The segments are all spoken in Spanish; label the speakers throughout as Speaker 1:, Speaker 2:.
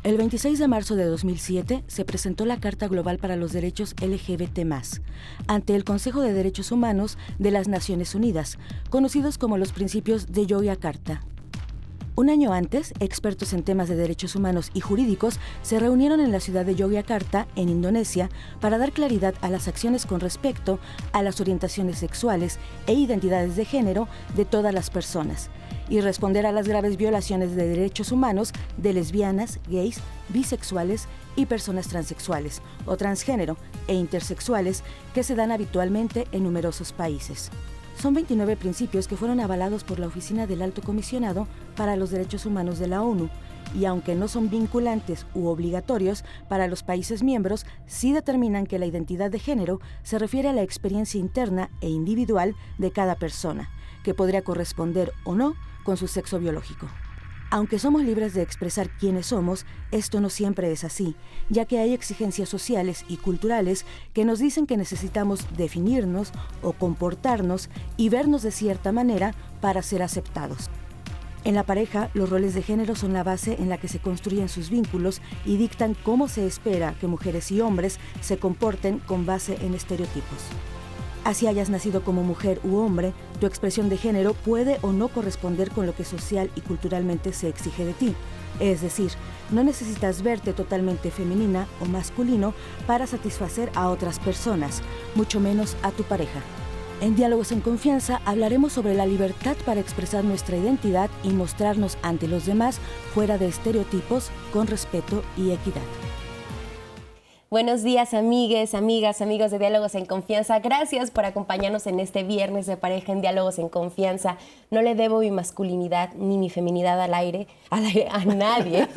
Speaker 1: El 26 de marzo de 2007 se presentó la Carta Global para los Derechos LGBT+, ante el Consejo de Derechos Humanos de las Naciones Unidas, conocidos como los Principios de Yogyakarta. Un año antes, expertos en temas de derechos humanos y jurídicos se reunieron en la ciudad de Yogyakarta, en Indonesia, para dar claridad a las acciones con respecto a las orientaciones sexuales e identidades de género de todas las personas, y responder a las graves violaciones de derechos humanos de lesbianas, gays, bisexuales y personas transexuales o transgénero e intersexuales que se dan habitualmente en numerosos países. Son 29 principios que fueron avalados por la Oficina del Alto Comisionado para los Derechos Humanos de la ONU, y aunque no son vinculantes u obligatorios para los países miembros, sí determinan que la identidad de género se refiere a la experiencia interna e individual de cada persona, que podría corresponder o no con su sexo biológico. Aunque somos libres de expresar quiénes somos, esto no siempre es así, ya que hay exigencias sociales y culturales que nos dicen que necesitamos definirnos o comportarnos y vernos de cierta manera para ser aceptados. En la pareja, los roles de género son la base en la que se construyen sus vínculos y dictan cómo se espera que mujeres y hombres se comporten con base en estereotipos. Así hayas nacido como mujer u hombre, tu expresión de género puede o no corresponder con lo que social y culturalmente se exige de ti. Es decir, no necesitas verte totalmente femenina o masculino para satisfacer a otras personas, mucho menos a tu pareja. En Diálogos en Confianza hablaremos sobre la libertad para expresar nuestra identidad y mostrarnos ante los demás fuera de estereotipos, con respeto y equidad.
Speaker 2: Buenos días, amigues, amigas, amigos de Diálogos en Confianza. Gracias por acompañarnos en este viernes de pareja en Diálogos en Confianza. No le debo mi masculinidad ni mi feminidad al aire a nadie.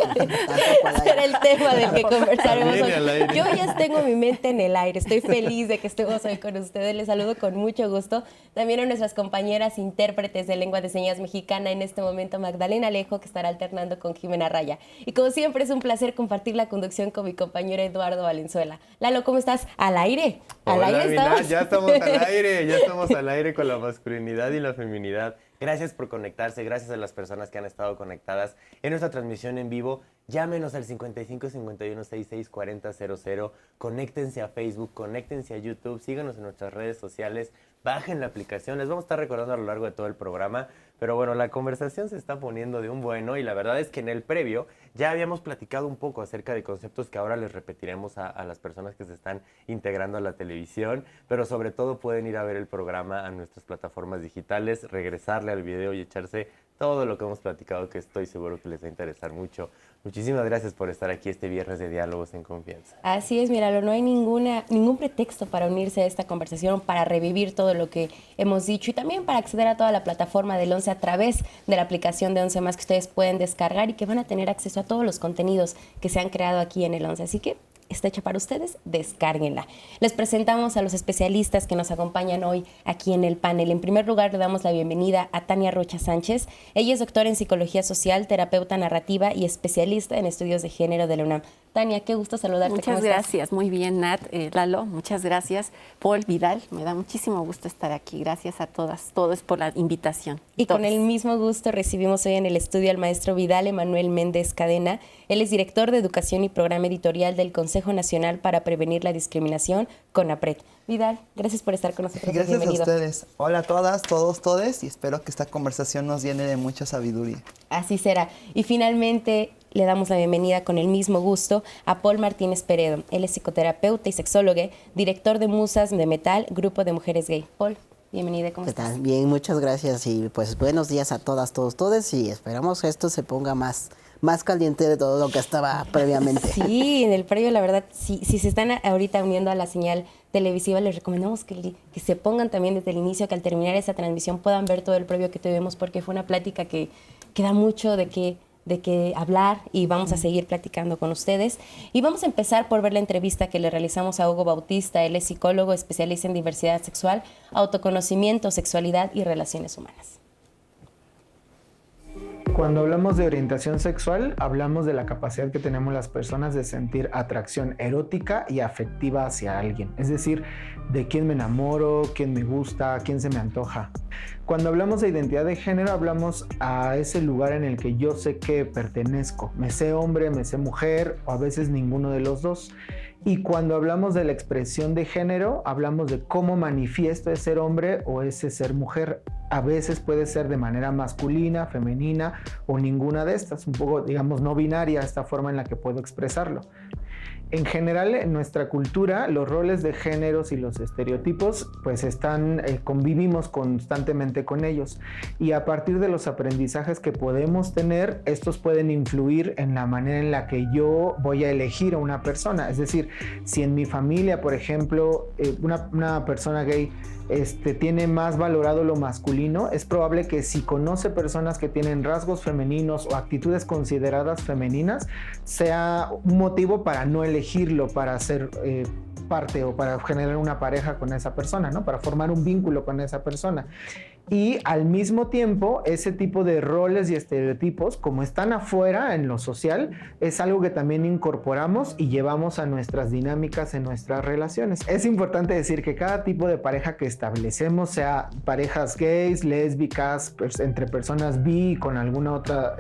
Speaker 2: Será el tema del que conversaremos hoy. Yo ya tengo mi mente en el aire. Estoy feliz de que estemos hoy con ustedes. Les saludo con mucho gusto. También a nuestras compañeras intérpretes de lengua de señas mexicana, en este momento Magdalena Alejo, que estará alternando con Jimena Raya. Y como siempre es un placer compartir la conducción con mi compañero Eduardo Valenzuela. Lalo, ¿cómo estás? ¿Al aire? ¿Al
Speaker 3: Hola,
Speaker 2: aire
Speaker 3: estamos? Ya estamos al aire con la masculinidad y la feminidad. Gracias por conectarse, gracias a las personas que han estado conectadas en nuestra transmisión en vivo. Llámenos al 55 51 66 40 00, conéctense a Facebook, conéctense a YouTube, síganos en nuestras redes sociales, bajen la aplicación, les vamos a estar recordando a lo largo de todo el programa. Pero bueno, la conversación se está poniendo de un bueno y la verdad es que en el previo ya habíamos platicado un poco acerca de conceptos que ahora les repetiremos a las personas que se están integrando a la televisión, pero sobre todo pueden ir a ver el programa a nuestras plataformas digitales, regresarle al video y echarse todo lo que hemos platicado, que estoy seguro que les va a interesar mucho. Muchísimas gracias por estar aquí este viernes de Diálogos en Confianza.
Speaker 2: Así es, míralo, no hay ningún pretexto para unirse a esta conversación, para revivir todo lo que hemos dicho y también para acceder a toda la plataforma del 11 a través de la aplicación de 11 Más que ustedes pueden descargar y que van a tener acceso a todos los contenidos que se han creado aquí en el 11. Así que está hecha para ustedes, descárguenla. Les presentamos a los especialistas que nos acompañan hoy aquí en el panel. En primer lugar, le damos la bienvenida a Tania Rocha Sánchez. Ella es doctora en Psicología Social, terapeuta narrativa y especialista en estudios de género de la UNAM. Tania, qué gusto saludarte.
Speaker 4: Muchas gracias, muy bien, Nat, Lalo, muchas gracias. Paul, Vidal, me da muchísimo gusto estar aquí. Gracias a todos por la invitación.
Speaker 2: Y con el mismo gusto recibimos hoy en el estudio al maestro Vidal Emanuel Méndez Cadena. Él es director de Educación y Programa Editorial del Consejo Nacional para Prevenir la Discriminación, CONAPRED. Vidal, gracias por estar con nosotros.
Speaker 5: Gracias
Speaker 2: Bienvenido.
Speaker 5: a ustedes. Hola a todas, todos, todes, y espero que esta conversación nos llene de mucha sabiduría.
Speaker 2: Así será. Y finalmente le damos la bienvenida con el mismo gusto a Paul Martínez Peredo. Él es psicoterapeuta y sexólogo, director de Musas de Metal, grupo de mujeres gay. Paul, bienvenida, ¿cómo estás?
Speaker 6: ¿Estás? Bien, muchas gracias y pues buenos días a todas, todos, todes y esperamos que esto se ponga más caliente de todo lo que estaba previamente.
Speaker 2: Sí, en el previo, la verdad, si se están ahorita uniendo a la señal televisiva, les recomendamos que se pongan también desde el inicio, que al terminar esta transmisión puedan ver todo el previo que tuvimos, porque fue una plática que da mucho de qué hablar y vamos a seguir platicando con ustedes. Y vamos a empezar por ver la entrevista que le realizamos a Hugo Bautista. Él es psicólogo, especialista en diversidad sexual, autoconocimiento, sexualidad y relaciones humanas.
Speaker 7: Cuando hablamos de orientación sexual, hablamos de la capacidad que tenemos las personas de sentir atracción erótica y afectiva hacia alguien. Es decir, de quién me enamoro, quién me gusta, quién se me antoja. Cuando hablamos de identidad de género, hablamos a ese lugar en el que yo sé que pertenezco. Me sé hombre, me sé mujer, o a veces ninguno de los dos. Y cuando hablamos de la expresión de género, hablamos de cómo manifiesto ese ser hombre o ese ser mujer. A veces puede ser de manera masculina, femenina o ninguna de estas, un poco, digamos, no binaria esta forma en la que puedo expresarlo. En general, en nuestra cultura, los roles de géneros y los estereotipos, pues convivimos constantemente con ellos. Y a partir de los aprendizajes que podemos tener, estos pueden influir en la manera en la que yo voy a elegir a una persona. Es decir, si en mi familia, por ejemplo, una persona gay tiene más valorado lo masculino, es probable que si conoce personas que tienen rasgos femeninos o actitudes consideradas femeninas, sea un motivo para no elegirlo, para ser parte o para generar una pareja con esa persona, ¿no? Para formar un vínculo con esa persona. Y al mismo tiempo, ese tipo de roles y estereotipos, como están afuera en lo social, es algo que también incorporamos y llevamos a nuestras dinámicas en nuestras relaciones. Es importante decir que cada tipo de pareja que establecemos, sea parejas gays, lésbicas, entre personas bi con alguna otra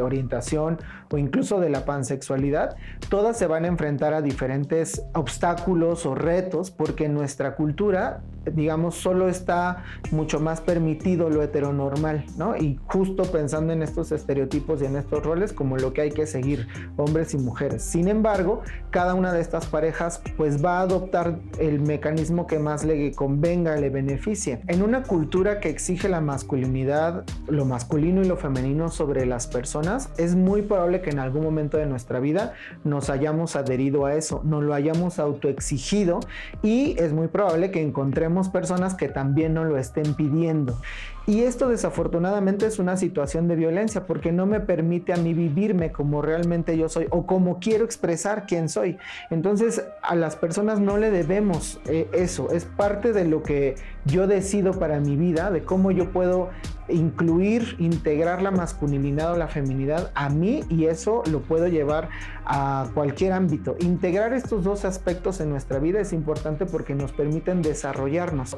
Speaker 7: orientación o incluso de la pansexualidad, todas se van a enfrentar a diferentes obstáculos o retos porque en nuestra cultura, digamos, solo está mucho más permitido lo heteronormal, ¿no? Y justo pensando en estos estereotipos y en estos roles como lo que hay que seguir, hombres y mujeres. Sin embargo, cada una de estas parejas pues va a adoptar el mecanismo que más le convenga, le beneficie. En una cultura que exige la masculinidad, lo masculino y lo femenino sobre las personas, es muy probable que en algún momento de nuestra vida nos hayamos adherido a eso, nos lo hayamos autoexigido y es muy probable que encontremos personas que también nos lo estén pidiendo. Y esto desafortunadamente es una situación de violencia porque no me permite a mí vivirme como realmente yo soy o como quiero expresar quién soy. Entonces a las personas no le debemos eso, es parte de lo que yo decido para mi vida, de cómo yo puedo integrar la masculinidad o la feminidad a mí y eso lo puedo llevar a cualquier ámbito. Integrar estos dos aspectos en nuestra vida es importante porque nos permiten desarrollarnos.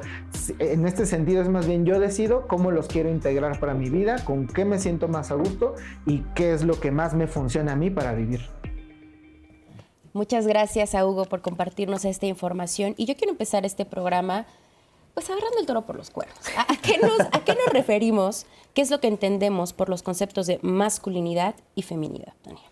Speaker 7: En este sentido es más bien yo decido cómo los quiero integrar para mi vida, con qué me siento más a gusto y qué es lo que más me funciona a mí para vivir.
Speaker 2: Muchas gracias a Hugo por compartirnos esta información y yo quiero empezar este programa pues agarrando el toro por los cuernos. ¿A qué nos referimos? ¿Qué es lo que entendemos por los conceptos de masculinidad y feminidad, Tania?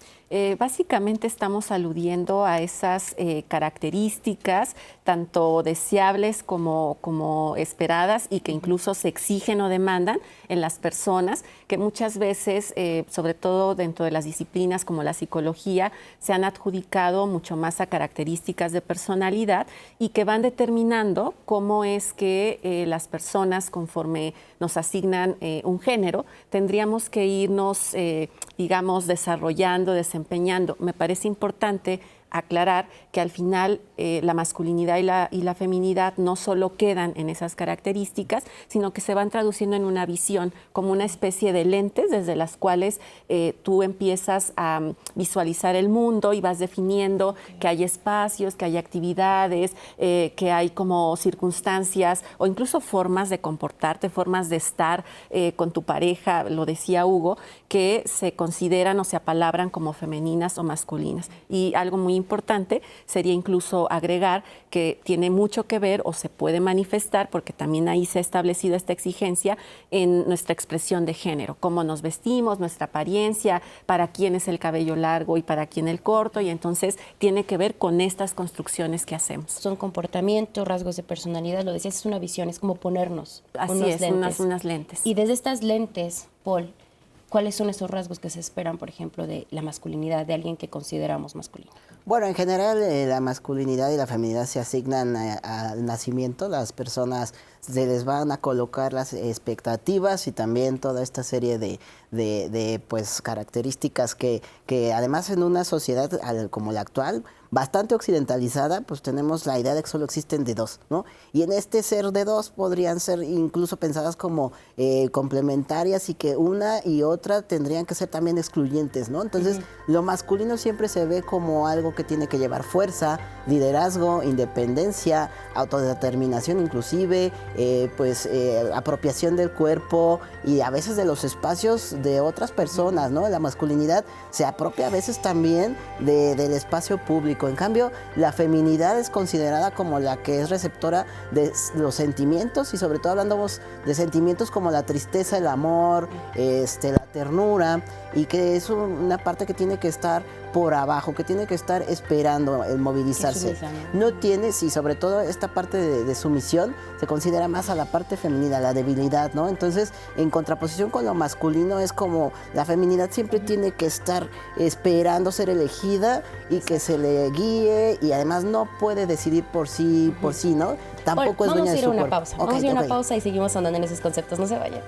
Speaker 4: Básicamente estamos aludiendo a esas características tanto deseables como esperadas y que incluso se exigen o demandan en las personas, que muchas veces, sobre todo dentro de las disciplinas como la psicología, se han adjudicado mucho más a características de personalidad y que van determinando cómo es que las personas, conforme nos asignan un género, tendríamos que irnos, digamos, desarrollando, desempeñando. Me parece importante aclarar que al final la masculinidad y la feminidad no solo quedan en esas características, sino que se van traduciendo en una visión como una especie de lentes desde las cuales tú empiezas a visualizar el mundo y vas definiendo que hay espacios, que hay actividades, que hay como circunstancias o incluso formas de comportarte, formas de estar con tu pareja, lo decía Hugo, que se consideran o se apalabran como femeninas o masculinas. Y algo muy importante sería incluso agregar que tiene mucho que ver o se puede manifestar, porque también ahí se ha establecido esta exigencia en nuestra expresión de género, cómo nos vestimos, nuestra apariencia, para quién es el cabello largo y para quién el corto, y entonces tiene que ver con estas construcciones que hacemos.
Speaker 2: Son comportamientos, rasgos de personalidad, lo decías, es una visión, es como ponernos
Speaker 4: unas lentes.
Speaker 2: Y desde estas lentes, Paul, ¿cuáles son esos rasgos que se esperan, por ejemplo, de la masculinidad de alguien que consideramos masculino?
Speaker 6: Bueno, en general la masculinidad y la feminidad se asignan al nacimiento. Las personas se les van a colocar las expectativas y también toda esta serie de pues características que además en una sociedad como la actual, bastante occidentalizada, pues tenemos la idea de que solo existen de dos, ¿no? Y en este ser de dos podrían ser incluso pensadas como complementarias y que una y otra tendrían que ser también excluyentes, ¿no? Entonces, lo masculino siempre se ve como algo que tiene que llevar fuerza, liderazgo, independencia, autodeterminación inclusive, apropiación del cuerpo y a veces de los espacios de otras personas, ¿no? La masculinidad se apropia a veces también del espacio público. En cambio, la feminidad es considerada como la que es receptora de los sentimientos, y sobre todo hablando de sentimientos como la tristeza, el amor, la ternura, y que es una parte que tiene que estar por abajo, que tiene que estar esperando el movilizarse. No tiene, sí, sobre todo esta parte de sumisión se considera más a la parte femenina, la debilidad, ¿no? Entonces, en contraposición con lo masculino, es como la feminidad siempre tiene que estar esperando ser elegida y que se le guíe, y además no puede decidir por sí, ¿no? Tampoco es dueña de su cuerpo.
Speaker 2: Vamos a ir a una pausa y seguimos andando en esos conceptos. No se vayan.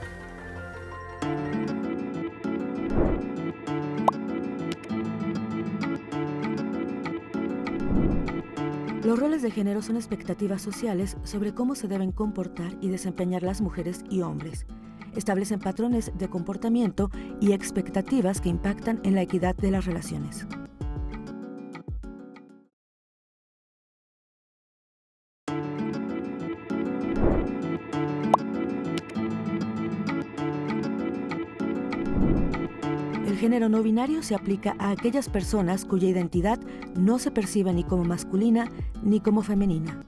Speaker 1: Los roles de género son expectativas sociales sobre cómo se deben comportar y desempeñar las mujeres y hombres. Establecen patrones de comportamiento y expectativas que impactan en la equidad de las relaciones. El género no binario se aplica a aquellas personas cuya identidad no se percibe ni como masculina ni como femenina.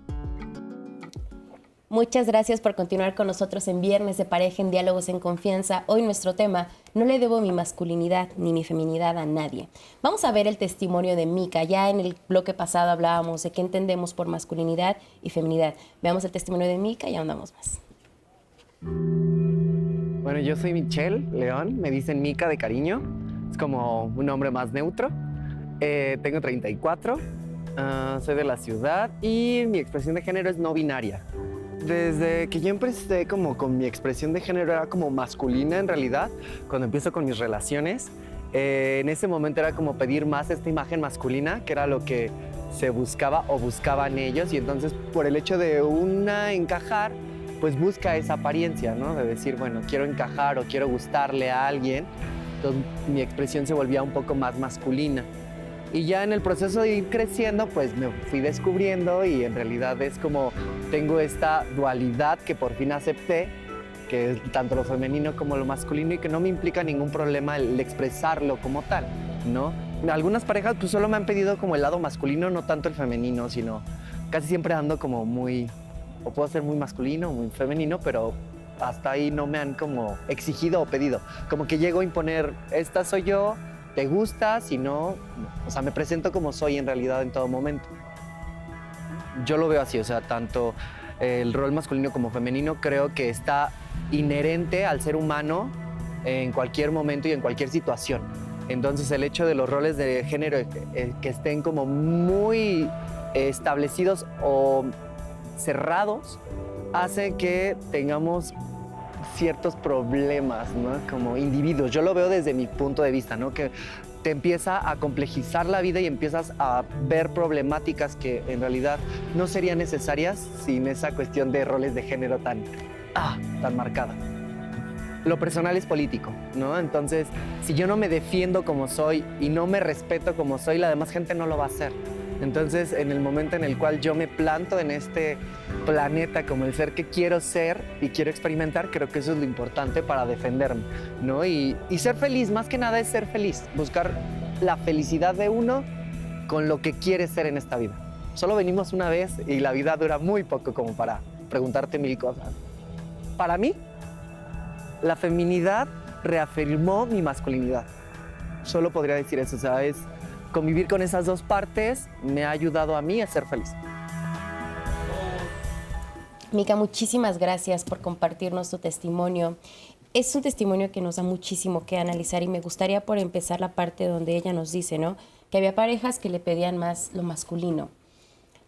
Speaker 2: Muchas gracias por continuar con nosotros en Viernes de Pareja en Diálogos en Confianza. Hoy nuestro tema, no le debo mi masculinidad ni mi feminidad a nadie. Vamos a ver el testimonio de Mika. Ya en el bloque pasado hablábamos de qué entendemos por masculinidad y feminidad. Veamos el testimonio de Mika y ahondamos más.
Speaker 8: Bueno, yo soy Michelle León, me dicen Mika de cariño, es como un nombre más neutro. Tengo 34, soy de la ciudad y mi expresión de género es no binaria. Desde que yo empecé como con mi expresión de género era como masculina en realidad, cuando empiezo con mis relaciones, en ese momento era como pedir más esta imagen masculina, que era lo que se buscaba o buscaban ellos, y entonces por el hecho de una encajar, pues busca esa apariencia, ¿no? De decir, bueno, quiero encajar o quiero gustarle a alguien. Entonces mi expresión se volvía un poco más masculina. Y ya en el proceso de ir creciendo, pues me fui descubriendo, y en realidad es como tengo esta dualidad que por fin acepté, que es tanto lo femenino como lo masculino, y que no me implica ningún problema el expresarlo como tal, ¿no? Algunas parejas pues solo me han pedido como el lado masculino, no tanto el femenino, sino casi siempre ando como muy... o puedo ser muy masculino o muy femenino, pero hasta ahí no me han como exigido o pedido. Como que llego a imponer, esta soy yo, te gusta, si no, o sea, me presento como soy en realidad en todo momento. Yo lo veo así, o sea, tanto el rol masculino como femenino creo que está inherente al ser humano en cualquier momento y en cualquier situación. Entonces el hecho de los roles de género que estén como muy establecidos o cerrados hace que tengamos ciertos problemas, ¿no? Como individuos. Yo lo veo desde mi punto de vista, ¿no? Que te empieza a complejizar la vida y empiezas a ver problemáticas que en realidad no serían necesarias sin esa cuestión de roles de género tan marcada. Lo personal es político, ¿no? Entonces, si yo no me defiendo como soy y no me respeto como soy, la demás gente no lo va a hacer. Entonces, en el momento en el cual yo me planto en este planeta como el ser que quiero ser y quiero experimentar, creo que eso es lo importante para defenderme, ¿no? Y ser feliz, más que nada es ser feliz, buscar la felicidad de uno con lo que quieres ser en esta vida. Solo venimos una vez y la vida dura muy poco como para preguntarte mil cosas. Para mí, la feminidad reafirmó mi masculinidad. Solo podría decir eso, o sea, es convivir con esas dos partes me ha ayudado a mí a ser feliz.
Speaker 2: Mika, muchísimas gracias por compartirnos tu testimonio. Es un testimonio que nos da muchísimo que analizar, y me gustaría por empezar la parte donde ella nos dice, ¿no?, que había parejas que le pedían más lo masculino.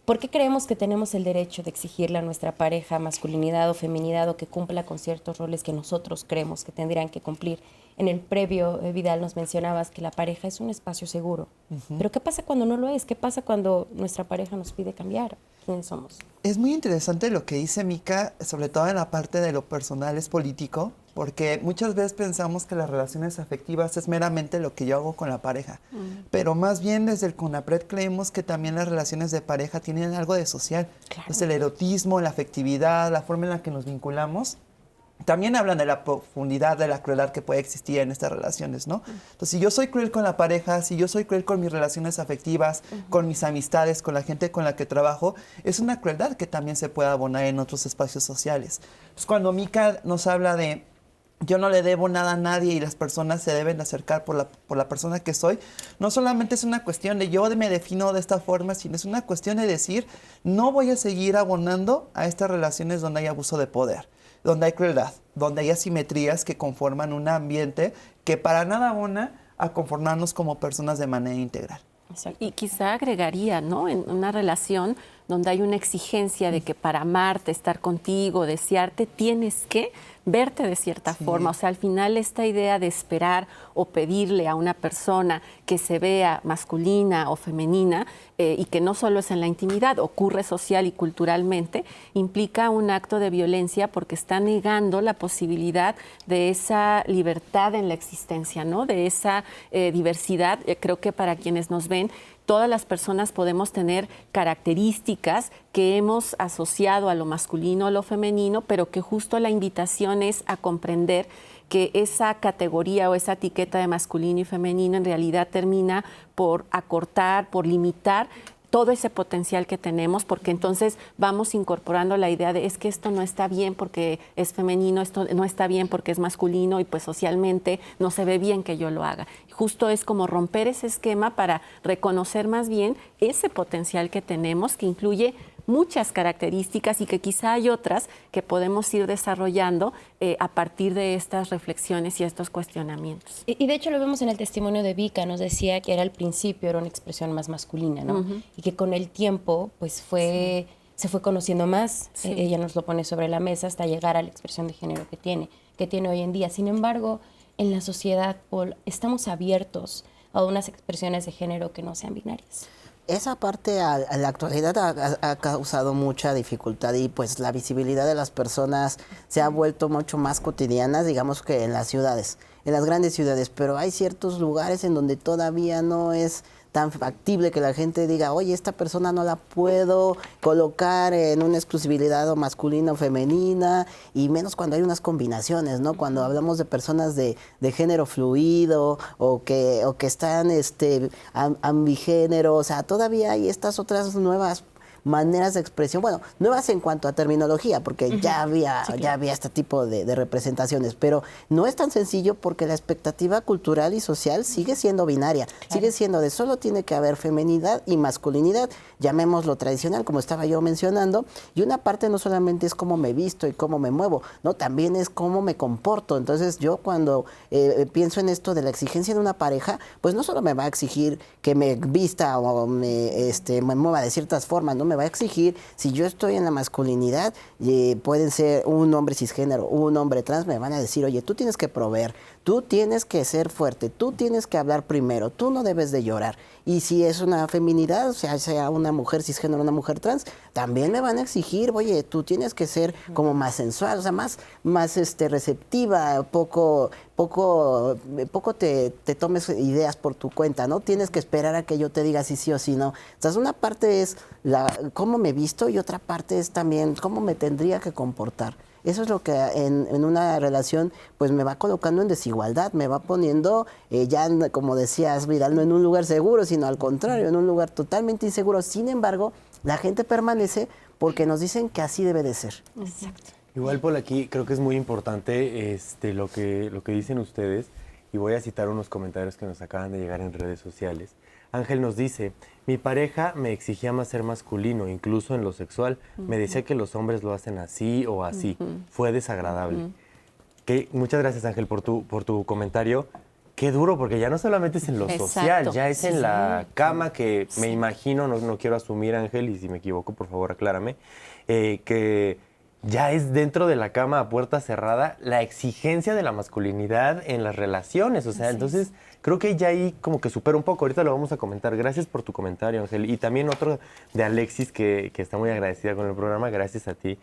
Speaker 2: ¿Por qué creemos que tenemos el derecho de exigirle a nuestra pareja masculinidad o feminidad, o que cumpla con ciertos roles que nosotros creemos que tendrían que cumplir? En el previo, Vidal, nos mencionabas que la pareja es un espacio seguro. Pero ¿qué pasa cuando no lo es? ¿Qué pasa cuando nuestra pareja nos pide cambiar quiénes somos?
Speaker 5: Es muy interesante lo que dice Mika, sobre todo en la parte de lo personal es político, porque muchas veces pensamos que las relaciones afectivas es meramente lo que yo hago con la pareja, pero más bien desde el CONAPRED creemos que también las relaciones de pareja tienen algo de social.
Speaker 2: Claro.
Speaker 5: Entonces el erotismo, la afectividad, la forma en la que nos vinculamos, también hablan de la profundidad, de la crueldad que puede existir en estas relaciones, ¿no? Entonces, si yo soy cruel con la pareja, si yo soy cruel con mis relaciones afectivas, con mis amistades, con la gente con la que trabajo, es una crueldad que también se puede abonar en otros espacios sociales. Entonces, cuando Mika nos habla de yo no le debo nada a nadie y las personas se deben acercar por la persona que soy, no solamente es una cuestión de yo me defino de esta forma, sino es una cuestión de decir, no voy a seguir abonando a estas relaciones donde hay abuso de poder, donde hay crueldad, donde hay asimetrías que conforman un ambiente que para nada abona a conformarnos como personas de manera integral.
Speaker 4: Y quizá agregaría, ¿no? En una relación donde hay una exigencia de que para amarte, estar contigo, desearte, tienes que verte de cierta forma. O sea, al final esta idea de esperar o pedirle a una persona que se vea masculina o femenina y que no solo es en la intimidad, ocurre social y culturalmente, implica un acto de violencia porque está negando la posibilidad de esa libertad en la existencia, ¿no? De esa diversidad. Creo que para quienes nos ven, todas las personas podemos tener características que hemos asociado a lo masculino, a lo femenino, pero que justo la invitación es a comprender que esa categoría o esa etiqueta de masculino y femenino en realidad termina por acortar, por limitar todo ese potencial que tenemos, porque entonces vamos incorporando la idea de es que esto no está bien porque es femenino, esto no está bien porque es masculino y pues socialmente no se ve bien que yo lo haga. Justo es como romper ese esquema para reconocer más bien ese potencial que tenemos, que incluye muchas características y que quizá hay otras que podemos ir desarrollando a partir de estas reflexiones y estos cuestionamientos.
Speaker 2: Y de hecho lo vemos en el testimonio de Vika, nos decía que al principio era una expresión más masculina, ¿no? Y que con el tiempo pues se fue conociendo más, ella nos lo pone sobre la mesa hasta llegar a la expresión de género que tiene hoy en día. Sin embargo, en la sociedad, Paul, estamos abiertos a unas expresiones de género que no sean binarias.
Speaker 6: Esa parte a la actualidad ha causado mucha dificultad y pues la visibilidad de las personas se ha vuelto mucho más cotidiana, digamos que en las ciudades, en las grandes ciudades, pero hay ciertos lugares en donde todavía no es tan factible que la gente diga, oye, esta persona no la puedo colocar en una exclusividad o masculina o femenina, y menos cuando hay unas combinaciones, ¿no? Cuando hablamos de personas de género fluido o que están ambigénero, o sea, todavía hay estas otras nuevas maneras de expresión, bueno, nuevas en cuanto a terminología, porque ya había este tipo de representaciones, pero no es tan sencillo porque la expectativa cultural y social sigue siendo binaria, sigue siendo de solo tiene que haber feminidad y masculinidad, llamémoslo tradicional, como estaba yo mencionando, y una parte no solamente es cómo me visto y cómo me muevo, no, también es cómo me comporto. Entonces yo cuando pienso en esto de la exigencia de una pareja, pues no solo me va a exigir que me vista o me mueva de ciertas formas, no me va a exigir, si yo estoy en la masculinidad, pueden ser un hombre cisgénero, un hombre trans, me van a decir, oye, tú tienes que proveer, tú tienes que ser fuerte, tú tienes que hablar primero, tú no debes de llorar. Y si es una feminidad, o sea una mujer cisgénero, una mujer trans, también me van a exigir, oye, tú tienes que ser como más sensual, o sea, más receptiva, poco te tomes ideas por tu cuenta, ¿no? Tienes que esperar a que yo te diga si sí o si no. Entonces, una parte es cómo me visto y otra parte es también cómo me tendría que comportar. Eso es lo que en una relación pues me va colocando en desigualdad, me va poniendo como decías Vidal, no en un lugar seguro, sino al contrario, en un lugar totalmente inseguro. Sin embargo, la gente permanece porque nos dicen que así debe de ser.
Speaker 2: Exacto.
Speaker 3: Igual por aquí creo que es muy importante lo que dicen ustedes, y voy a citar unos comentarios que nos acaban de llegar en redes sociales. Ángel nos dice, mi pareja me exigía más ser masculino, incluso en lo sexual. Me decía que los hombres lo hacen así o así. Fue desagradable. Muchas gracias, Ángel, por tu comentario. Qué duro, porque ya no solamente es en lo social, ya es en la cama, que me imagino, no quiero asumir, Ángel, y si me equivoco, por favor, aclárame, que ya es dentro de la cama a puerta cerrada la exigencia de la masculinidad en las relaciones. O sea, entonces creo que ya ahí como que supera un poco, ahorita lo vamos a comentar. Gracias por tu comentario, Ángel. Y también otro de Alexis que está muy agradecida con el programa, gracias a ti.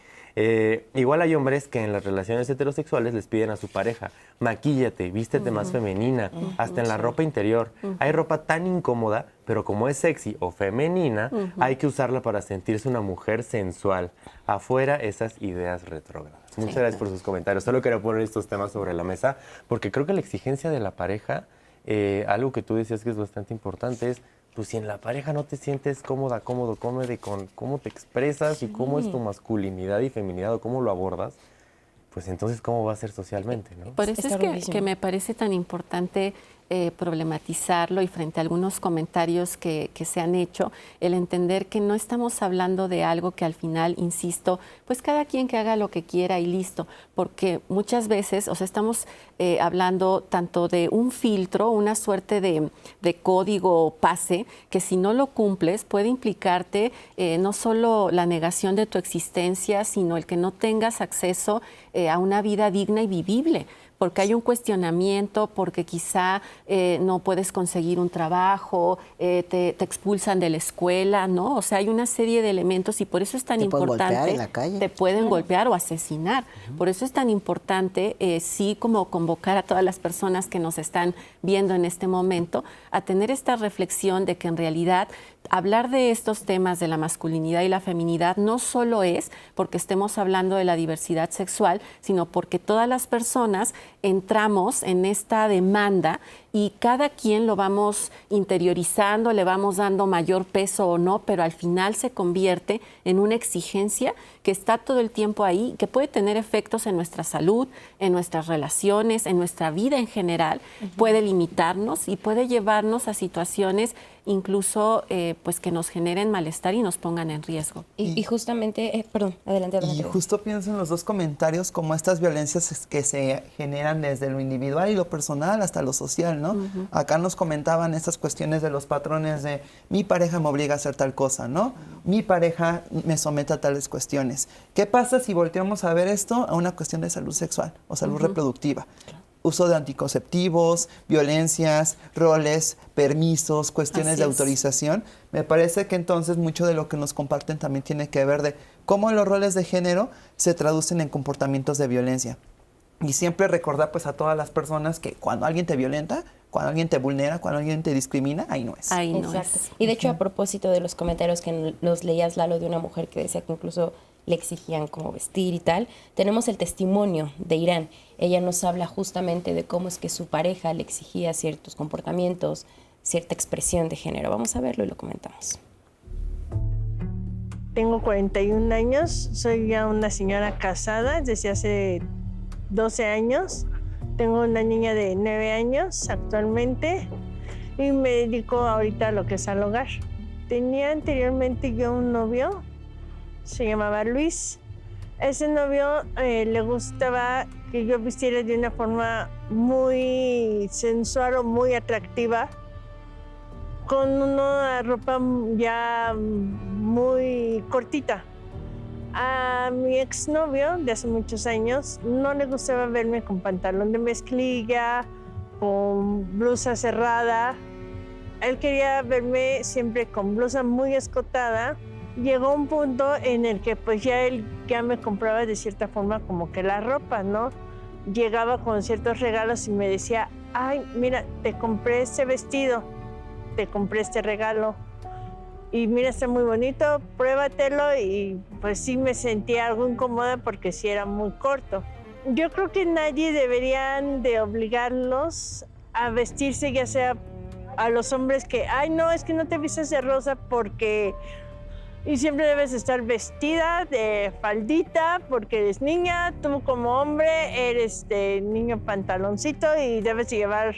Speaker 3: Igual hay hombres que en las relaciones heterosexuales les piden a su pareja, maquíllate, vístete más femenina, hasta en la ropa interior. Hay ropa tan incómoda, pero como es sexy o femenina, hay que usarla para sentirse una mujer sensual. Afuera esas ideas retrógradas. Muchas gracias por sus comentarios. Solo quería poner estos temas sobre la mesa, porque creo que la exigencia de la pareja, algo que tú decías que es bastante importante, es pues si en la pareja no te sientes cómoda, cómodo con cómo te expresas y cómo es tu masculinidad y feminidad o cómo lo abordas, pues entonces cómo va a ser socialmente, ¿no?
Speaker 4: Por eso es que me parece tan importante problematizarlo y frente a algunos comentarios que se han hecho, el entender que no estamos hablando de algo que al final, insisto, pues cada quien que haga lo que quiera y listo, porque muchas veces, o sea, estamos hablando tanto de un filtro, una suerte de código pase, que si no lo cumples puede implicarte no solo la negación de tu existencia, sino el que no tengas acceso a una vida digna y vivible, porque hay un cuestionamiento, porque quizá no puedes conseguir un trabajo, te expulsan de la escuela, ¿no? O sea, hay una serie de elementos y por eso es tan importante.
Speaker 6: Te pueden golpear en la calle.
Speaker 4: Te pueden golpear o asesinar. Por eso es tan importante, sí, como convocar a todas las personas que nos están viendo en este momento a tener esta reflexión de que en realidad hablar de estos temas de la masculinidad y la feminidad no solo es porque estemos hablando de la diversidad sexual, sino porque todas las personas entramos en esta demanda y cada quien lo vamos interiorizando, le vamos dando mayor peso o no, pero al final se convierte en una exigencia que está todo el tiempo ahí, que puede tener efectos en nuestra salud, en nuestras relaciones, en nuestra vida en general, puede limitarnos y puede llevarnos a situaciones incluso pues que nos generen malestar y nos pongan en riesgo.
Speaker 2: Y justamente, perdón, adelante.
Speaker 5: Y justo pienso en los dos comentarios como estas violencias que se generan desde lo individual y lo personal hasta lo social, ¿no? Acá nos comentaban estas cuestiones de los patrones de mi pareja me obliga a hacer tal cosa, ¿no? Mi pareja me somete a tales cuestiones. ¿Qué pasa si volteamos a ver esto a una cuestión de salud sexual o salud reproductiva? Uso de anticonceptivos, violencias, roles, permisos, cuestiones de autorización. Me parece que entonces mucho de lo que nos comparten también tiene que ver de cómo los roles de género se traducen en comportamientos de violencia. Y siempre recordar pues a todas las personas que cuando alguien te violenta, cuando alguien te vulnera, cuando alguien te discrimina, ahí no es.
Speaker 4: Ahí no
Speaker 2: Exacto.
Speaker 4: es.
Speaker 2: Y de hecho, a propósito de los comentarios que nos leías, Lalo, de una mujer que decía que incluso le exigían cómo vestir y tal, tenemos el testimonio de Irán. Ella nos habla justamente de cómo es que su pareja le exigía ciertos comportamientos, cierta expresión de género. Vamos a verlo y lo comentamos.
Speaker 9: Tengo 41 años, soy ya una señora casada desde hace 12 años. Tengo una niña de 9 años actualmente y me dedico ahorita a lo que es al hogar. Tenía anteriormente yo un novio, se llamaba Luis. Ese novio le gustaba que yo vistiera de una forma muy sensual o muy atractiva, con una ropa ya muy cortita. A mi exnovio de hace muchos años no le gustaba verme con pantalón de mezclilla, con blusa cerrada. Él quería verme siempre con blusa muy escotada. Llegó un punto en el que pues él ya me compraba de cierta forma como que la ropa, ¿no? Llegaba con ciertos regalos y me decía, ay, mira, te compré este vestido, te compré este regalo y mira, está muy bonito, pruébatelo. Y pues sí me sentía algo incómoda porque sí era muy corto. Yo creo que nadie deberían de obligarlos a vestirse, ya sea a los hombres que, ay, no, es que no te vistes de rosa porque... Y siempre debes estar vestida de faldita porque eres niña, tú como hombre eres de niño pantaloncito y debes llevar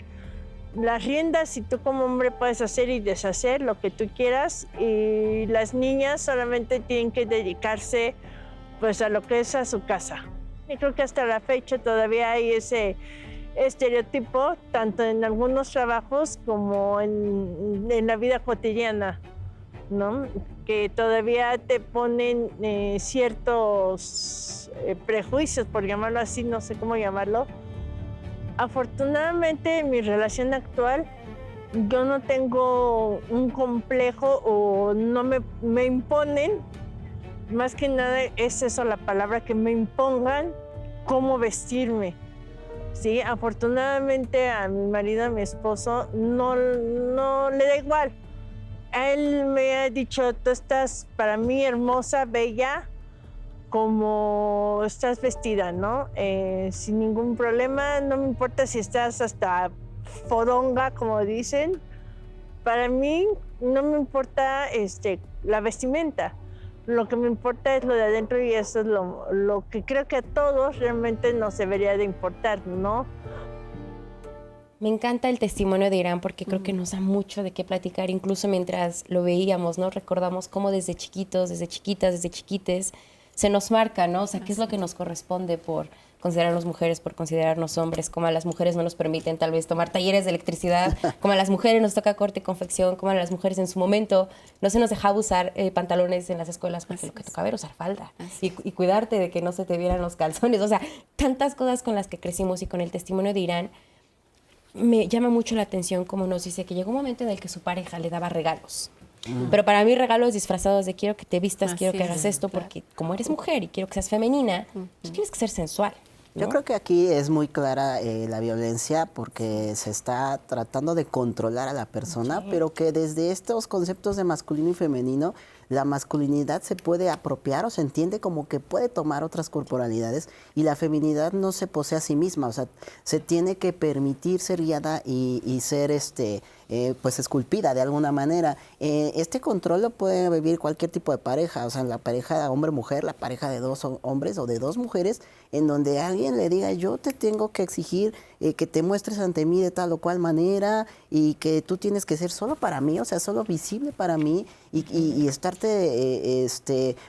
Speaker 9: las riendas y tú como hombre puedes hacer y deshacer lo que tú quieras y las niñas solamente tienen que dedicarse pues a lo que es a su casa. Y creo que hasta la fecha todavía hay ese estereotipo tanto en algunos trabajos como en la vida cotidiana, ¿no? Que todavía te ponen ciertos prejuicios, por llamarlo así, no sé cómo llamarlo, Afortunadamente en mi relación actual yo no tengo un complejo o no me imponen, más que nada es eso la palabra, que me impongan cómo vestirme. Sí, afortunadamente a mi marido, a mi esposo, no le da igual. A él me ha dicho, tú estás para mí hermosa, bella, como estás vestida, ¿no? Sin ningún problema, no me importa si estás hasta fodonga, como dicen. Para mí no me importa la vestimenta. Lo que me importa es lo de adentro y eso es lo que creo que a todos realmente nos debería de importar, ¿no?
Speaker 2: Me encanta el testimonio de Irán porque creo que nos da mucho de qué platicar, incluso mientras lo veíamos, ¿no? Recordamos cómo desde chiquitos, desde chiquitas, desde chiquites, se nos marca, ¿no? O sea, qué es lo que nos corresponde por considerarnos mujeres, por considerarnos hombres, como a las mujeres no nos permiten tal vez tomar talleres de electricidad, como a las mujeres nos toca corte y confección, como a las mujeres en su momento no se nos dejaba usar pantalones en las escuelas porque lo que tocaba era usar falda y cuidarte de que no se te vieran los calzones, o sea, tantas cosas con las que crecimos. Y con el testimonio de Irán me llama mucho la atención como nos dice que llegó un momento en el que su pareja le daba regalos. Pero para mí regalos disfrazados de quiero que te vistas, quiero que hagas esto, porque como eres mujer y quiero que seas femenina, pues tienes que ser sensual, ¿no?
Speaker 6: Yo creo que aquí es muy clara la violencia porque se está tratando de controlar a la persona, pero que desde estos conceptos de masculino y femenino, la masculinidad se puede apropiar o se entiende como que puede tomar otras corporalidades y la feminidad no se posee a sí misma, o sea, se tiene que permitir ser guiada y ser pues esculpida de alguna manera. Este control lo puede vivir cualquier tipo de pareja, o sea, la pareja hombre-mujer, la pareja de dos hombres o de dos mujeres, en donde alguien le diga, yo te tengo que exigir que te muestres ante mí de tal o cual manera y que tú tienes que ser solo para mí, o sea, solo visible para mí y estarte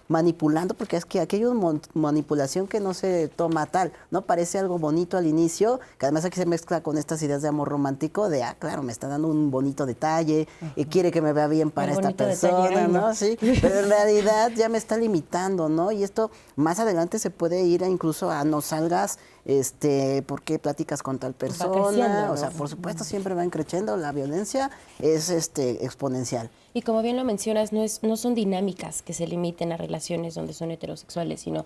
Speaker 6: manipulando, porque es que aquello es manipulación que no se toma tal, ¿no? Parece algo bonito al inicio, que además aquí se mezcla con estas ideas de amor romántico, de, claro, me está dando un bonito detalle, quiere que me vea bien para esta persona, ¿no? Sí, pero en realidad ya me está limitando, ¿no? Y esto más adelante se puede ir incluso a no salgas, ¿por qué platicas con tal persona? ¿No? O sea, por supuesto siempre va creciendo, la violencia es exponencial.
Speaker 2: Y como bien lo mencionas, no son dinámicas que se limiten a relaciones donde son heterosexuales, sino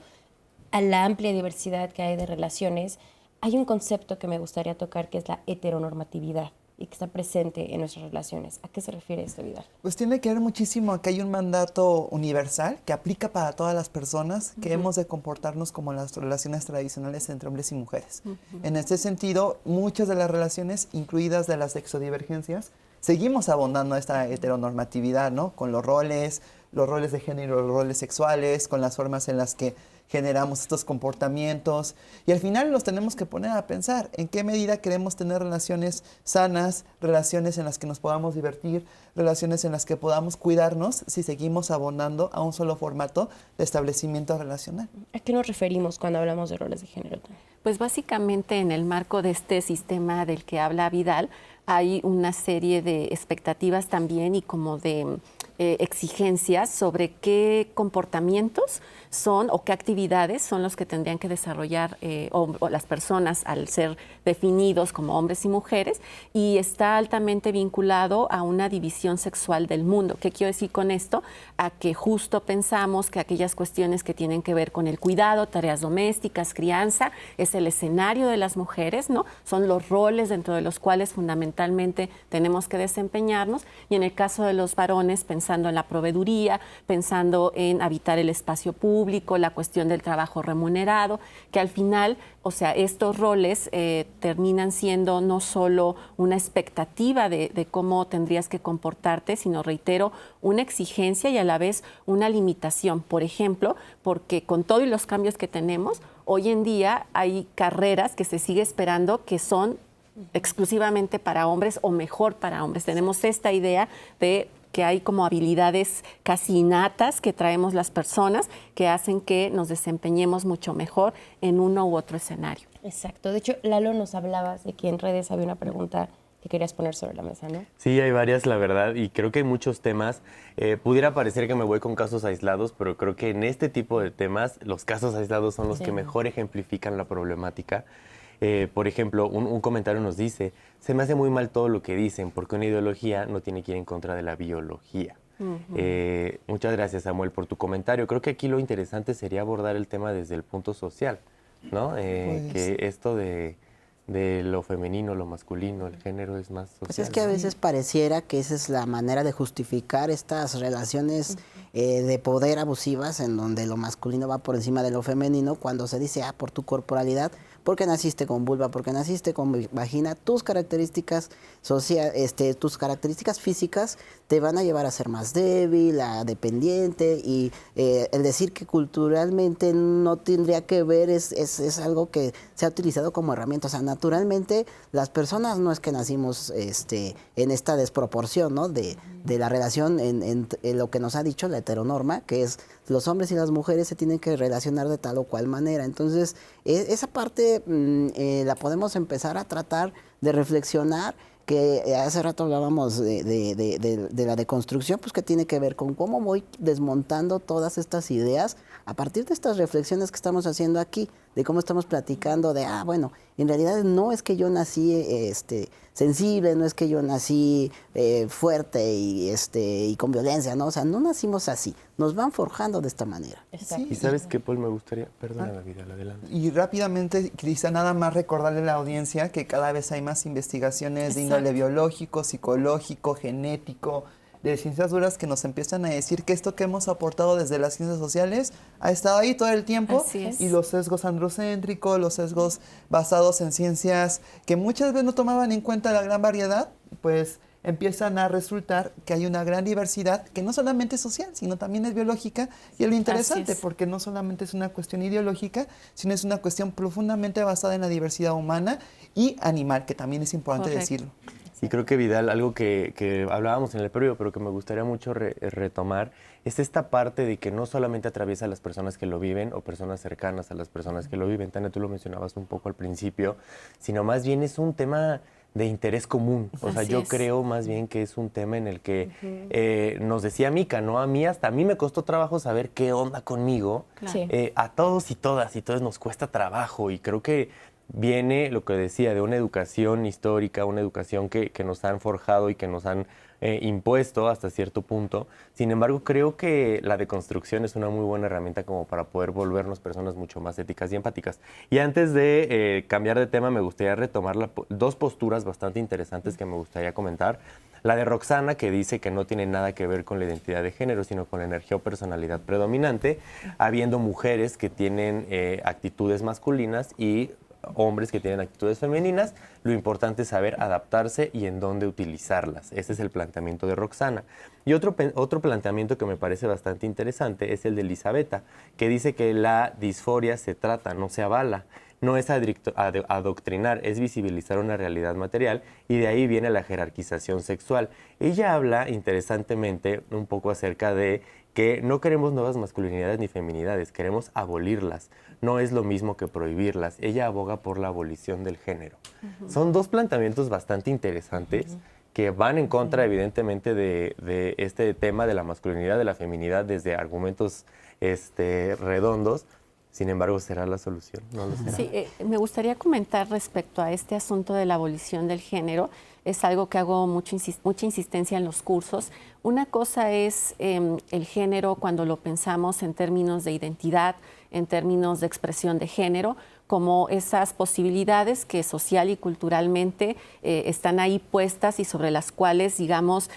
Speaker 2: a la amplia diversidad que hay de relaciones. Hay un concepto que me gustaría tocar que es la heteronormatividad y que está presente en nuestras relaciones. ¿A qué se refiere esto, Vidal?
Speaker 5: Pues tiene que ver muchísimo que hay un mandato universal que aplica para todas las personas, que hemos de comportarnos como las relaciones tradicionales entre hombres y mujeres. En este sentido, muchas de las relaciones, incluidas de las sexodivergencias, seguimos abondando esta heteronormatividad, ¿no? Con los roles de género, los roles sexuales, con las formas en las que generamos estos comportamientos. Y al final nos tenemos que poner a pensar en qué medida queremos tener relaciones sanas, relaciones en las que nos podamos divertir, relaciones en las que podamos cuidarnos si seguimos abonando a un solo formato de establecimiento relacional.
Speaker 2: ¿A qué nos referimos cuando hablamos de roles de género?
Speaker 4: Pues básicamente en el marco de este sistema del que habla Vidal, hay una serie de expectativas también y como de exigencias sobre qué comportamientos son o qué actividades son los que tendrían que desarrollar o las personas al ser definidos como hombres y mujeres, y está altamente vinculado a una división sexual del mundo. ¿Qué quiero decir con esto? A que justo pensamos que aquellas cuestiones que tienen que ver con el cuidado, tareas domésticas, crianza, es el escenario de las mujeres, ¿no? Son los roles dentro de los cuales fundamentalmente tenemos que desempeñarnos, y en el caso de los varones, pensando en la proveeduría, pensando en habitar el espacio público, la cuestión del trabajo remunerado, que al final, o sea, estos roles terminan siendo no solo una expectativa de cómo tendrías que comportarte, sino, reitero, una exigencia y a la vez una limitación. Por ejemplo, porque con todos los cambios que tenemos, hoy en día hay carreras que se sigue esperando que son exclusivamente para hombres o mejor para hombres. Tenemos esta idea de que hay como habilidades casi innatas que traemos las personas que hacen que nos desempeñemos mucho mejor en uno u otro escenario.
Speaker 2: Exacto. De hecho, Lalo, nos hablabas de que en redes había una pregunta que querías poner sobre la mesa, ¿no?
Speaker 3: Sí, hay varias, la verdad, y creo que hay muchos temas. Pudiera parecer que me voy con casos aislados, pero creo que en este tipo de temas los casos aislados son los que mejor ejemplifican la problemática. Por ejemplo, un comentario nos dice, se me hace muy mal todo lo que dicen, porque una ideología no tiene que ir en contra de la biología. Muchas gracias, Samuel, por tu comentario. Creo que aquí lo interesante sería abordar el tema desde el punto social, ¿no? Que esto de lo femenino, lo masculino, el género es más social.
Speaker 6: Pues es que a veces pareciera que esa es la manera de justificar estas relaciones de poder abusivas en donde lo masculino va por encima de lo femenino, cuando se dice, por tu corporalidad, porque naciste con vulva, porque naciste con vagina, tus características tus características físicas te van a llevar a ser más débil, a dependiente, y el decir que culturalmente no tendría que ver es algo que se ha utilizado como herramienta. O sea, naturalmente las personas no es que nacimos en esta desproporción, ¿no? de la relación en lo que nos ha dicho la heteronorma, que es los hombres y las mujeres se tienen que relacionar de tal o cual manera. Entonces, esa parte la podemos empezar a tratar de reflexionar, que hace rato hablábamos de la deconstrucción, pues que tiene que ver con cómo voy desmontando todas estas ideas a partir de estas reflexiones que estamos haciendo aquí, de cómo estamos platicando de, bueno, en realidad no es que yo nací sensible, no es que yo nací fuerte y con violencia, ¿no? O sea, no nacimos así, nos van forjando de esta manera.
Speaker 3: Sí, y ¿sabes qué, Paul? Me gustaría, perdona, Vidal, adelante.
Speaker 5: Y rápidamente, quizá nada más recordarle a la audiencia que cada vez hay más investigaciones de índole biológico, psicológico, genético, de ciencias duras, que nos empiezan a decir que esto que hemos aportado desde las ciencias sociales ha estado ahí todo el tiempo.
Speaker 4: Así es.
Speaker 5: Y los sesgos androcéntricos, los sesgos basados en ciencias que muchas veces no tomaban en cuenta la gran variedad, pues empiezan a resultar que hay una gran diversidad que no solamente es social, sino también es biológica. Y es lo interesante, porque no solamente es una cuestión ideológica, sino es una cuestión profundamente basada en la diversidad humana y animal, que también es importante decirlo.
Speaker 3: Y creo que, Vidal, algo que hablábamos en el previo, pero que me gustaría mucho retomar, es esta parte de que no solamente atraviesa a las personas que lo viven o personas cercanas a las personas que lo viven, Tania, tú lo mencionabas un poco al principio, sino más bien es un tema de interés común. O sea, yo creo más bien que es un tema en el que nos decía Mica, ¿no? A mí me costó trabajo saber qué onda conmigo.
Speaker 2: Sí.
Speaker 3: A todos y todas nos cuesta trabajo, y creo que viene lo que decía de una educación histórica, una educación que nos han forjado y que nos han impuesto hasta cierto punto. Sin embargo, creo que la deconstrucción es una muy buena herramienta como para poder volvernos personas mucho más éticas y empáticas. Y antes de cambiar de tema, me gustaría retomar dos posturas bastante interesantes que me gustaría comentar. La de Roxana, que dice que no tiene nada que ver con la identidad de género, sino con la energía o personalidad predominante, habiendo mujeres que tienen actitudes masculinas y hombres que tienen actitudes femeninas. Lo importante es saber adaptarse y en dónde utilizarlas. Ese es el planteamiento de Roxana. Y otro planteamiento que me parece bastante interesante es el de Elisabetta, que dice que la disforia se trata, no se avala. No es adoctrinar, es visibilizar una realidad material, y de ahí viene la jerarquización sexual. Ella habla interesantemente un poco acerca de que no queremos nuevas masculinidades ni feminidades, queremos abolirlas. No es lo mismo que prohibirlas. Ella aboga por la abolición del género. Son dos planteamientos bastante interesantes que van en contra, evidentemente, de este tema de la masculinidad, de la feminidad, desde argumentos redondos. Sin embargo, ¿será la solución? No lo será.
Speaker 4: Sí, me gustaría comentar respecto a este asunto de la abolición del género. Es algo que hago mucha insistencia en los cursos. Una cosa es el género cuando lo pensamos en términos de identidad, en términos de expresión de género, como esas posibilidades que social y culturalmente están ahí puestas y sobre las cuales, digamos,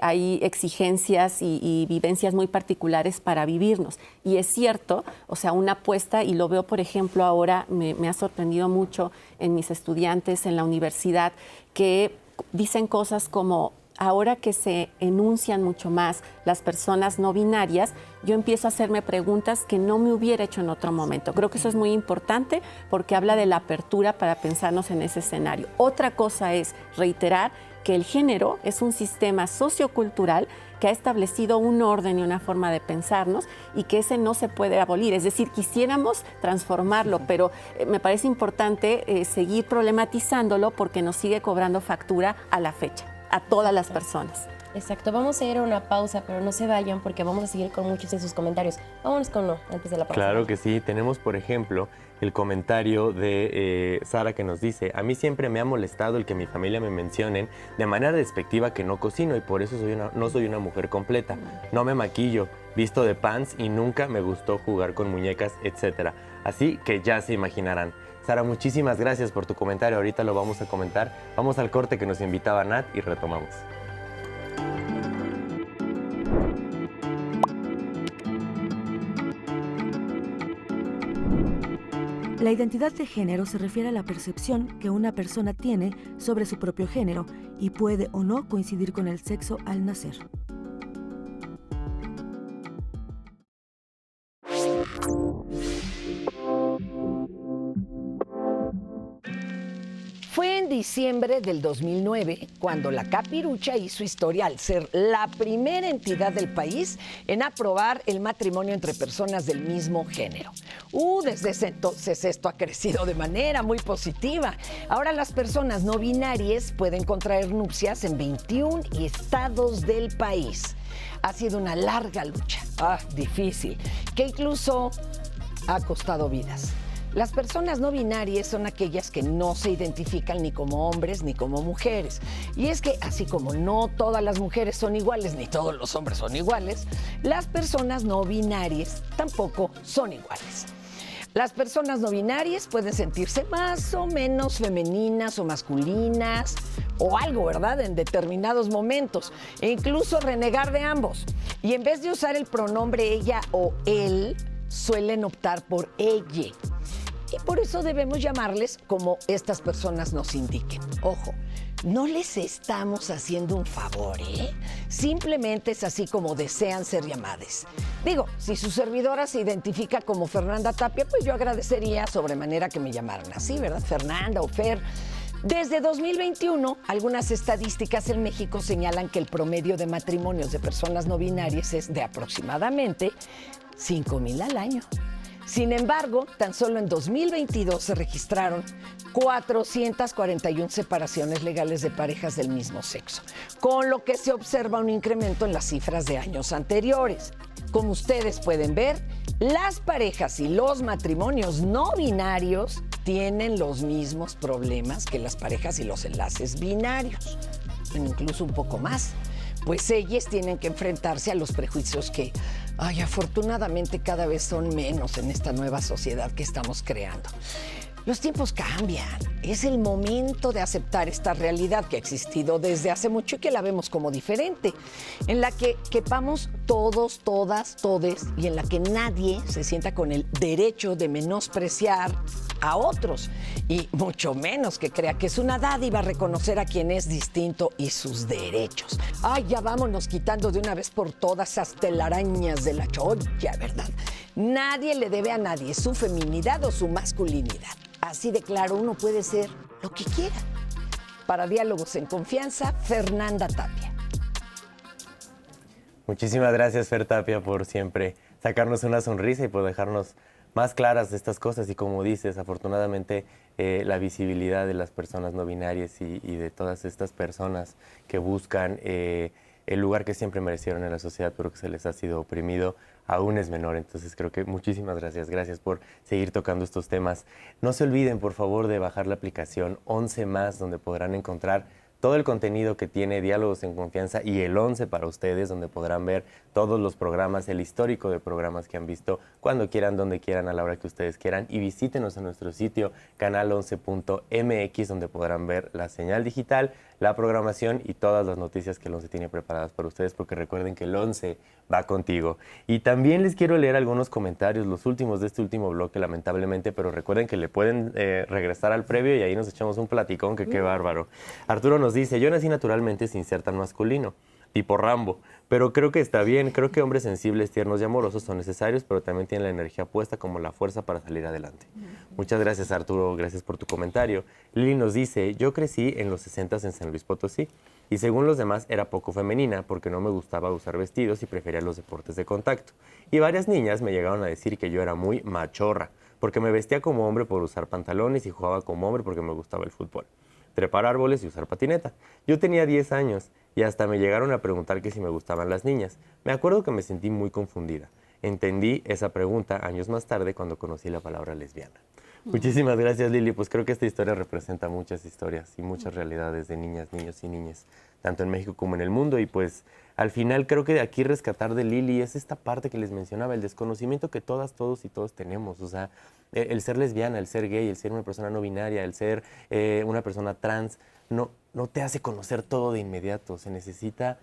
Speaker 4: hay exigencias y vivencias muy particulares para vivirnos. Y es cierto, o sea, una apuesta, y lo veo, por ejemplo, ahora me ha sorprendido mucho en mis estudiantes en la universidad, que dicen cosas como: ahora que se enuncian mucho más las personas no binarias, yo empiezo a hacerme preguntas que no me hubiera hecho en otro momento. Creo que eso es muy importante porque habla de la apertura para pensarnos en ese escenario. Otra cosa es reiterar que el género es un sistema sociocultural que ha establecido un orden y una forma de pensarnos, y que ese no se puede abolir. Es decir, quisiéramos transformarlo, pero me parece importante seguir problematizándolo porque nos sigue cobrando factura a la fecha, a todas las personas.
Speaker 2: Exacto, vamos a ir a una pausa, pero no se vayan porque vamos a seguir con muchos de sus comentarios. Vámonos con uno antes de la pausa.
Speaker 3: Claro que sí. Tenemos, por ejemplo, el comentario de Sara que nos dice: a mí siempre me ha molestado el que mi familia me mencionen de manera despectiva que no cocino y por eso no soy una mujer completa. No me maquillo, visto de pants y nunca me gustó jugar con muñecas, etc. Así que ya se imaginarán. Sara, muchísimas gracias por tu comentario. Ahorita lo vamos a comentar. Vamos al corte que nos invitaba Nat y retomamos.
Speaker 1: La identidad de género se refiere a la percepción que una persona tiene sobre su propio género y puede o no coincidir con el sexo al nacer.
Speaker 10: Fue en diciembre del 2009 cuando la Capirucha hizo historia al ser la primera entidad del país en aprobar el matrimonio entre personas del mismo género. Desde ese entonces esto ha crecido de manera muy positiva. Ahora las personas no binarias pueden contraer nupcias en 21 estados del país. Ha sido una larga lucha, difícil, que incluso ha costado vidas. Las personas no binarias son aquellas que no se identifican ni como hombres ni como mujeres. Y es que así como no todas las mujeres son iguales ni todos los hombres son iguales, las personas no binarias tampoco son iguales. Las personas no binarias pueden sentirse más o menos femeninas o masculinas o algo, ¿verdad?, en determinados momentos, e incluso renegar de ambos. Y en vez de usar el pronombre ella o él, suelen optar por ella. Y por eso debemos llamarles como estas personas nos indiquen. Ojo, no les estamos haciendo un favor, ¿eh? Simplemente es así como desean ser llamadas. Digo, si su servidora se identifica como Fernanda Tapia, pues yo agradecería sobremanera que me llamaran así, ¿verdad? Fernanda o Fer. Desde 2021, algunas estadísticas en México señalan que el promedio de matrimonios de personas no binarias es de aproximadamente 5,000 al año. Sin embargo, tan solo en 2022 se registraron 441 separaciones legales de parejas del mismo sexo, con lo que se observa un incremento en las cifras de años anteriores. Como ustedes pueden ver, las parejas y los matrimonios no binarios tienen los mismos problemas que las parejas y los enlaces binarios, incluso un poco más. Pues ellas tienen que enfrentarse a los prejuicios que, afortunadamente cada vez son menos en esta nueva sociedad que estamos creando. Los tiempos cambian. Es el momento de aceptar esta realidad que ha existido desde hace mucho y que la vemos como diferente, en la que quepamos todos, todas, todes y en la que nadie se sienta con el derecho de menospreciar a otros y mucho menos que crea que es una dádiva reconocer a quien es distinto y sus derechos. Ya vámonos quitando de una vez por todas esas telarañas de la cholla, ¿verdad? Nadie le debe a nadie su feminidad o su masculinidad. Así de claro, uno puede ser lo que quiera. Para Diálogos en Confianza, Fernanda Tapia.
Speaker 3: Muchísimas gracias, Fer Tapia, por siempre sacarnos una sonrisa y por dejarnos más claras estas cosas. Y como dices, afortunadamente la visibilidad de las personas no binarias y de todas estas personas que buscan el lugar que siempre merecieron en la sociedad, pero que se les ha sido oprimido, aún es menor. Entonces creo que muchísimas gracias. Gracias por seguir tocando estos temas. No se olviden, por favor, de bajar la aplicación 11 más, donde podrán encontrar todo el contenido que tiene Diálogos en Confianza y el 11 para ustedes, donde podrán ver todos los programas, el histórico de programas que han visto, cuando quieran, donde quieran, a la hora que ustedes quieran. Y visítenos en nuestro sitio canal11.mx, donde podrán ver la señal digital, la programación y todas las noticias que el 11 tiene preparadas para ustedes, porque recuerden que el 11 va contigo. Y también les quiero leer algunos comentarios, los últimos de este último bloque, lamentablemente, pero recuerden que le pueden regresar al previo y ahí nos echamos un platicón, que qué bárbaro. Arturo nos dice: yo nací naturalmente sin ser tan masculino, tipo Rambo, pero creo que está bien. Creo que hombres sensibles, tiernos y amorosos son necesarios, pero también tienen la energía puesta como la fuerza para salir adelante. Muchas gracias, Arturo, gracias por tu comentario. Lili nos dice: yo crecí en los 60s en San Luis Potosí y según los demás era poco femenina porque no me gustaba usar vestidos y prefería los deportes de contacto. Y varias niñas me llegaron a decir que yo era muy machorra porque me vestía como hombre por usar pantalones y jugaba como hombre porque me gustaba el fútbol, trepar árboles y usar patineta. Yo tenía 10 años y hasta me llegaron a preguntar que si me gustaban las niñas. Me acuerdo que me sentí muy confundida. Entendí esa pregunta años más tarde cuando conocí la palabra lesbiana. Muchísimas gracias, Lili. Pues creo que esta historia representa muchas historias y muchas realidades de niñas, niños y niñas, tanto en México como en el mundo. Y pues al final creo que de aquí rescatar de Lili es esta parte que les mencionaba, el desconocimiento que todas, todos y todos tenemos. O sea, el ser lesbiana, el ser gay, el ser una persona no binaria, el ser una persona trans, no te hace conocer todo de inmediato. Se necesita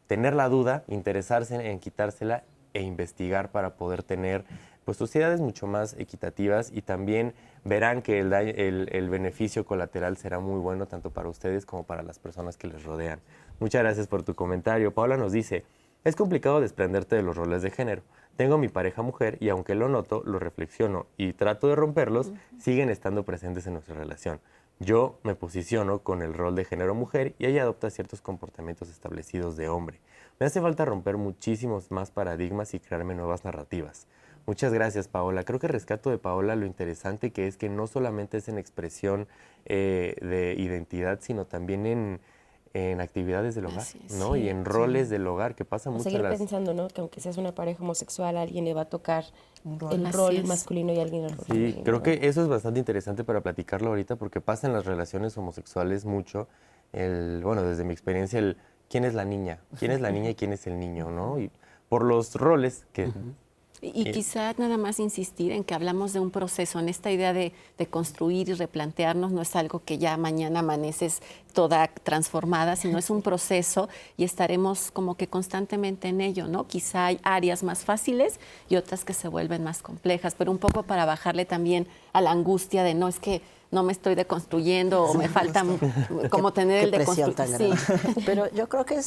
Speaker 3: tener la duda, interesarse en quitársela e investigar para poder tener pues sociedades mucho más equitativas, y también verán que el beneficio colateral será muy bueno tanto para ustedes como para las personas que les rodean. Muchas gracias por tu comentario. Paola nos dice, es complicado desprenderte de los roles de género. Tengo mi pareja mujer y aunque lo noto, lo reflexiono y trato de romperlos, siguen estando presentes en nuestra relación. Yo me posiciono con el rol de género mujer y ella adopta ciertos comportamientos establecidos de hombre. Me hace falta romper muchísimos más paradigmas y crearme nuevas narrativas. Muchas gracias, Paola. Creo que rescato de Paola lo interesante que es que no solamente es en expresión de identidad, sino también en actividades del hogar, ¿no?
Speaker 2: Sí,
Speaker 3: y en roles del hogar, que pasa mucho.
Speaker 2: Seguir pensando, ¿no? Que aunque seas una pareja homosexual, a alguien le va a tocar el rol masculino y a alguien el rol femenino.
Speaker 3: Sí, creo que eso es bastante interesante para platicarlo ahorita, porque pasa en las relaciones homosexuales mucho, bueno, desde mi experiencia, quién es la niña y quién es el niño, ¿no? Y por los roles que...
Speaker 4: Y quizá nada más insistir en que hablamos de un proceso, en esta idea de construir y replantearnos, no es algo que ya mañana amaneces toda transformada, sino es un proceso y estaremos como que constantemente en ello, ¿no? Quizá hay áreas más fáciles y otras que se vuelven más complejas, pero un poco para bajarle también a la angustia de no, es que no me estoy deconstruyendo o me falta como tener el deconstruir.
Speaker 6: Sí. Pero yo creo que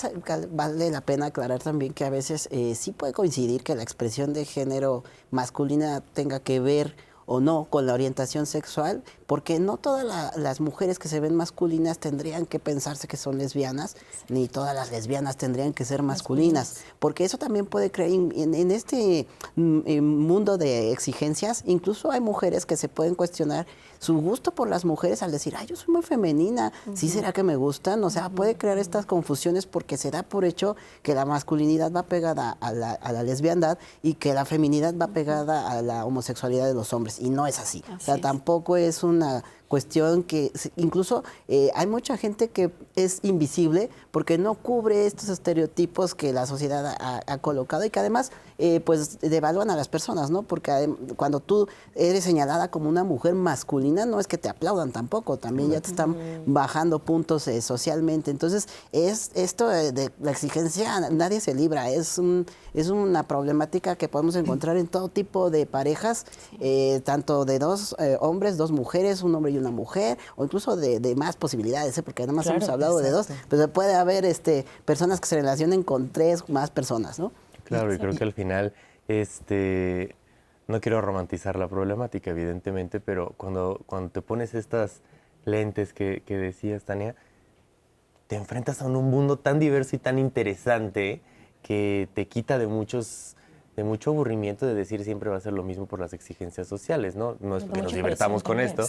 Speaker 6: vale la pena aclarar también que a veces sí puede coincidir que la expresión de género masculina tenga que ver o no con la orientación sexual, porque no todas las mujeres que se ven masculinas tendrían que pensarse que son lesbianas, ni todas las lesbianas tendrían que ser masculinas, porque eso también puede crear, en este mundo de exigencias, incluso hay mujeres que se pueden cuestionar su gusto por las mujeres al decir, ay, yo soy muy femenina, ¿sí será que me gustan? O sea, puede crear estas confusiones porque se da por hecho que la masculinidad va pegada a la lesbiandad y que la feminidad va pegada a la homosexualidad de los hombres, y no es así. O sea, tampoco es una cuestión que incluso hay mucha gente que es invisible porque no cubre estos estereotipos que la sociedad ha colocado y que además pues devalúan a las personas, ¿no? Porque cuando tú eres señalada como una mujer masculina no es que te aplaudan tampoco, también ya te están bajando puntos socialmente. Entonces esto de la exigencia nadie se libra, es una problemática que podemos encontrar en todo tipo de parejas, tanto de dos hombres, dos mujeres, un hombre y una mujer, o incluso de más posibilidades, porque además hemos hablado de dos, pero puede haber personas que se relacionen con tres más personas, ¿no?
Speaker 3: Claro, y creo que al final, no quiero romantizar la problemática, evidentemente, pero cuando te pones estas lentes que decías, Tania, te enfrentas a un mundo tan diverso y tan interesante que te quita de mucho aburrimiento de decir siempre va a ser lo mismo por las exigencias sociales, ¿no? No es porque nos divertamos con esto,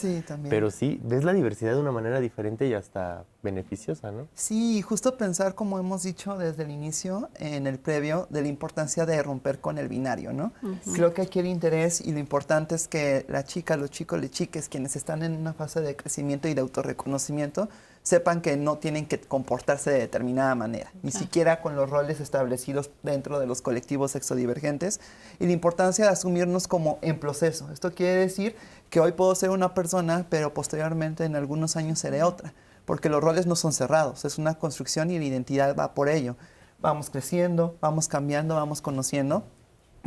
Speaker 3: pero sí, ves la diversidad de una manera diferente y hasta beneficiosa, ¿no?
Speaker 5: Sí, justo pensar, como hemos dicho desde el inicio, en el previo, de la importancia de romper con el binario, ¿no? Creo que aquí el interés y lo importante es que la chica, los chicos, las chiques, quienes están en una fase de crecimiento y de autorreconocimiento, sepan que no tienen que comportarse de determinada manera, ni siquiera con los roles establecidos dentro de los colectivos sexodivergentes, y la importancia de asumirnos como en proceso. Esto quiere decir que hoy puedo ser una persona, pero posteriormente en algunos años seré otra, porque los roles no son cerrados, es una construcción y la identidad va por ello. Vamos creciendo, vamos cambiando, vamos conociendo.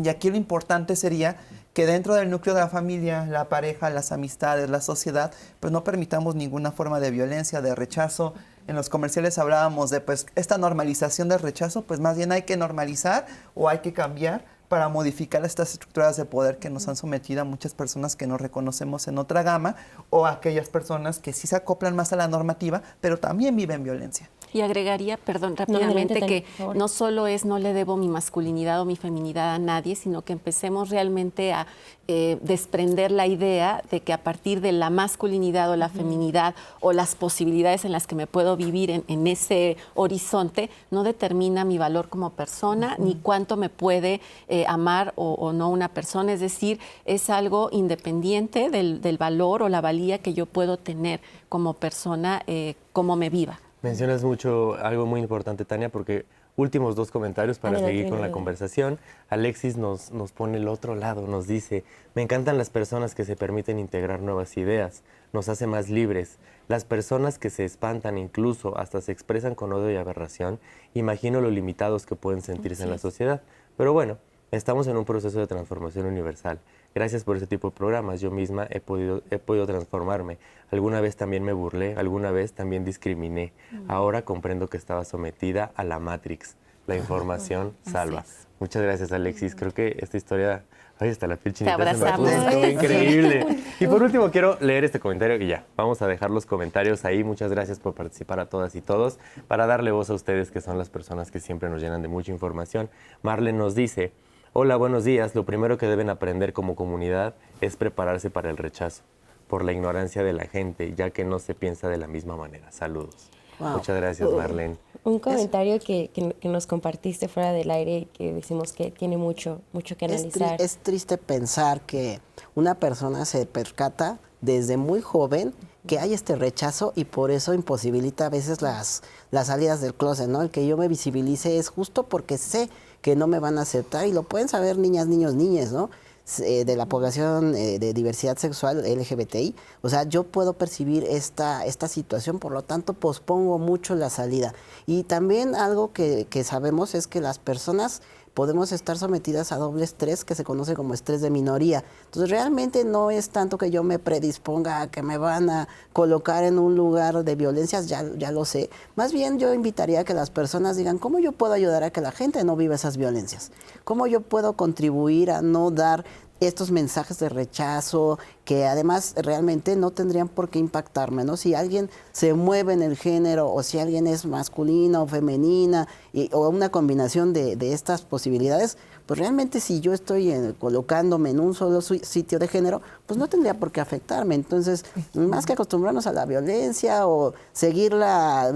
Speaker 5: Y aquí lo importante sería que dentro del núcleo de la familia, la pareja, las amistades, la sociedad, pues no permitamos ninguna forma de violencia, de rechazo. En los comerciales hablábamos de pues esta normalización del rechazo, pues más bien hay que normalizar o hay que cambiar para modificar estas estructuras de poder que nos han sometido a muchas personas que nos reconocemos en otra gama, o a aquellas personas que sí se acoplan más a la normativa, pero también viven violencia.
Speaker 4: Y agregaría, perdón, rápidamente,
Speaker 2: adelante,
Speaker 4: que
Speaker 2: por favor.
Speaker 4: no solo es no le debo mi masculinidad o mi feminidad a nadie, sino que empecemos realmente a desprender la idea de que a partir de la masculinidad o la feminidad o las posibilidades en las que me puedo vivir en ese horizonte, no determina mi valor como persona ni cuánto me puede amar o no una persona. Es decir, es algo independiente del valor o la valía que yo puedo tener como persona, como me viva.
Speaker 3: Mencionas mucho algo muy importante, Tania, porque últimos 2 comentarios para
Speaker 2: Adelante,
Speaker 3: seguir con la
Speaker 2: adelante.
Speaker 3: conversación. Alexis nos pone el otro lado, nos dice, me encantan las personas que se permiten integrar nuevas ideas, nos hace más libres. Las personas que se espantan, incluso hasta se expresan con odio y aberración, imagino lo limitados que pueden sentirse en la sociedad. Pero bueno, estamos en un proceso de transformación universal. Gracias por este tipo de programas. Yo misma he podido transformarme. Alguna vez también me burlé, alguna vez también discriminé. Ahora comprendo que estaba sometida a la Matrix. La información salva. Muchas gracias, Alexis. Creo que esta historia... Ay, hasta la piel chinita se me
Speaker 4: abrazamos.
Speaker 3: puso. Estuvo increíble. Y por último, quiero leer este comentario y ya. Vamos a dejar los comentarios ahí. Muchas gracias por participar a todas y todos para darle voz a ustedes, que son las personas que siempre nos llenan de mucha información. Marlene nos dice... Hola, buenos días. Lo primero que deben aprender como comunidad es prepararse para el rechazo, por la ignorancia de la gente, ya que no se piensa de la misma manera. Saludos.
Speaker 6: Wow.
Speaker 3: Muchas gracias, Marlene.
Speaker 2: Un comentario que nos compartiste fuera del aire y que decimos que tiene mucho que analizar.
Speaker 6: Es triste pensar que una persona se percata desde muy joven que hay este rechazo y por eso imposibilita a veces las salidas del closet, ¿no? El que yo me visibilice es justo porque sé que no me van a aceptar y lo pueden saber niñas, niños, niñas, ¿no? De la población de diversidad sexual LGBTI. O sea, yo puedo percibir esta situación, por lo tanto pospongo mucho la salida. Y también algo que sabemos es que las personas podemos estar sometidas a doble estrés que se conoce como estrés de minoría. Entonces realmente no es tanto que yo me predisponga a que me van a colocar en un lugar de violencias, ya lo sé. Más bien yo invitaría a que las personas digan, ¿cómo yo puedo ayudar a que la gente no viva esas violencias? ¿Cómo yo puedo contribuir a no dar estos mensajes de rechazo que además realmente no tendrían por qué impactarme, ¿no? Si alguien se mueve en el género o si alguien es masculina o femenina o una combinación de estas posibilidades, pues realmente si yo estoy colocándome en un solo sitio de género, pues no tendría por qué afectarme. Entonces, más que acostumbrarnos a la violencia o seguirla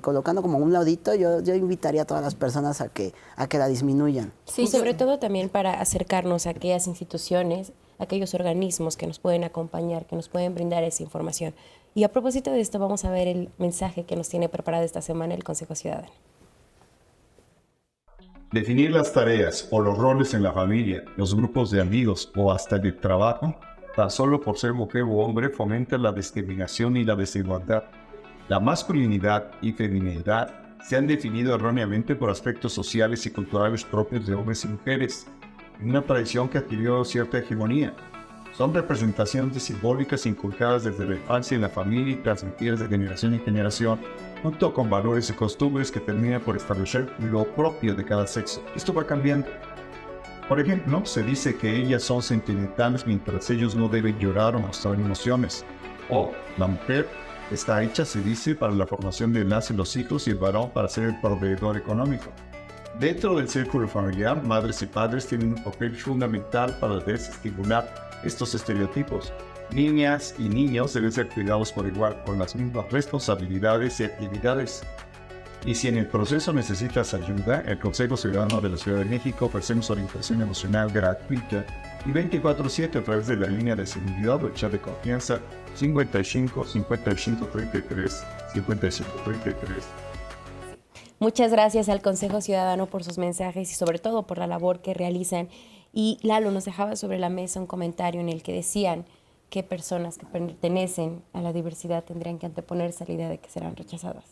Speaker 6: colocando como un ladito, yo invitaría a todas las personas a que la disminuyan.
Speaker 2: Sí, y sobre todo también para acercarnos a aquellas instituciones, aquellos organismos que nos pueden acompañar, que nos pueden brindar esa información. Y a propósito de esto, vamos a ver el mensaje que nos tiene preparado esta semana el Consejo Ciudadano.
Speaker 11: Definir las tareas o los roles en la familia, los grupos de amigos o hasta el trabajo, tan solo por ser mujer o hombre, fomenta la discriminación y la desigualdad. La masculinidad y feminidad se han definido erróneamente por aspectos sociales y culturales propios de hombres y mujeres, una tradición que adquirió cierta hegemonía. Son representaciones simbólicas inculcadas desde la infancia en la familia y transmitidas de generación en generación, junto con valores y costumbres que terminan por establecer lo propio de cada sexo. Esto va cambiando. Por ejemplo, se dice que ellas son sentimentales mientras ellos no deben llorar o mostrar emociones. O la mujer está hecha, se dice, para la formación de las y los hijos y el varón para ser el proveedor económico. Dentro del círculo familiar, madres y padres tienen un papel fundamental para desestimular estos estereotipos. Niñas y niños deben ser cuidados por igual, con las mismas responsabilidades y actividades. Y si en el proceso necesitas ayuda, el Consejo Ciudadano de la Ciudad de México ofrecemos orientación emocional gratuita y 24/7 a través de la línea de seguridad o chat de confianza 55 55 33 55 33.
Speaker 2: Muchas gracias al Consejo Ciudadano por sus mensajes y sobre todo por la labor que realizan. Y Lalo nos dejaba sobre la mesa un comentario en el que decían que personas que pertenecen a la diversidad tendrían que anteponerse a la idea de que serán rechazadas.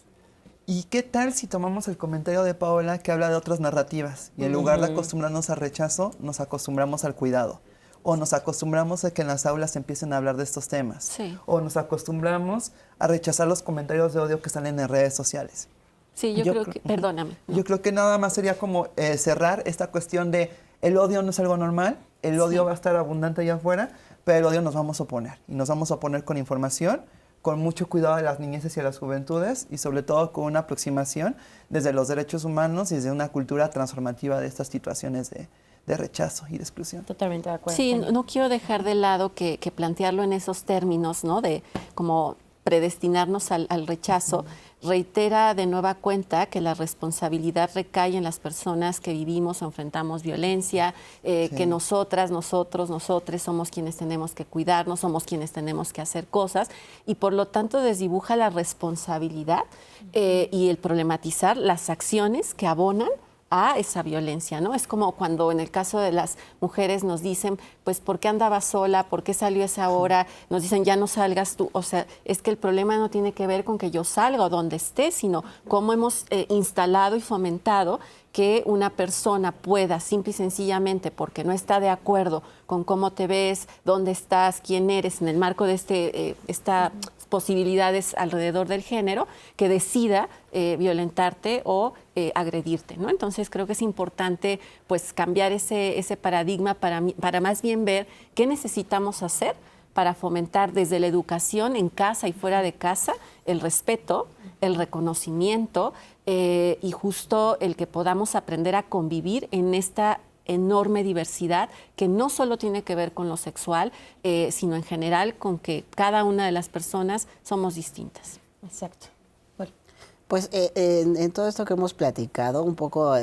Speaker 5: ¿Y qué tal si tomamos el comentario de Paola que habla de otras narrativas? Y en lugar de acostumbrarnos al rechazo, nos acostumbramos al cuidado. O nos acostumbramos a que en las aulas empiecen a hablar de estos temas.
Speaker 4: Sí.
Speaker 5: O nos acostumbramos a rechazar los comentarios de odio que salen en redes sociales.
Speaker 4: Sí, yo creo que, perdóname.
Speaker 5: Yo creo que nada más sería como cerrar esta cuestión de el odio no es algo normal, el odio va a estar abundante allá afuera, pero el odio nos vamos a oponer. Y nos vamos a oponer con información, con mucho cuidado de las niñeces y de las juventudes y sobre todo con una aproximación desde los derechos humanos y desde una cultura transformativa de estas situaciones de rechazo y de exclusión.
Speaker 2: Totalmente de acuerdo.
Speaker 4: Sí, no quiero dejar de lado que plantearlo en esos términos, ¿no? De como predestinarnos al rechazo, reitera de nueva cuenta que la responsabilidad recae en las personas que vivimos o enfrentamos violencia, que nosotras, nosotros, nosotres somos quienes tenemos que cuidarnos, somos quienes tenemos que hacer cosas y por lo tanto desdibuja la responsabilidad y el problematizar las acciones que abonan a esa violencia, ¿no? Es como cuando en el caso de las mujeres nos dicen, pues, ¿por qué andaba sola? ¿Por qué salió a esa hora? Nos dicen, ya no salgas tú. O sea, es que el problema no tiene que ver con que yo salga o donde esté, sino cómo hemos instalado y fomentado que una persona pueda simple y sencillamente, porque no está de acuerdo con cómo te ves, dónde estás, quién eres, en el marco de esta posibilidades alrededor del género, que decida violentarte o agredirte, ¿no? Entonces creo que es importante pues cambiar ese paradigma para más bien ver qué necesitamos hacer para fomentar desde la educación en casa y fuera de casa el respeto, el reconocimiento y justo el que podamos aprender a convivir en esta enorme diversidad que no solo tiene que ver con lo sexual, sino en general con que cada una de las personas somos distintas.
Speaker 2: Exacto.
Speaker 6: Pues en todo esto que hemos platicado, un poco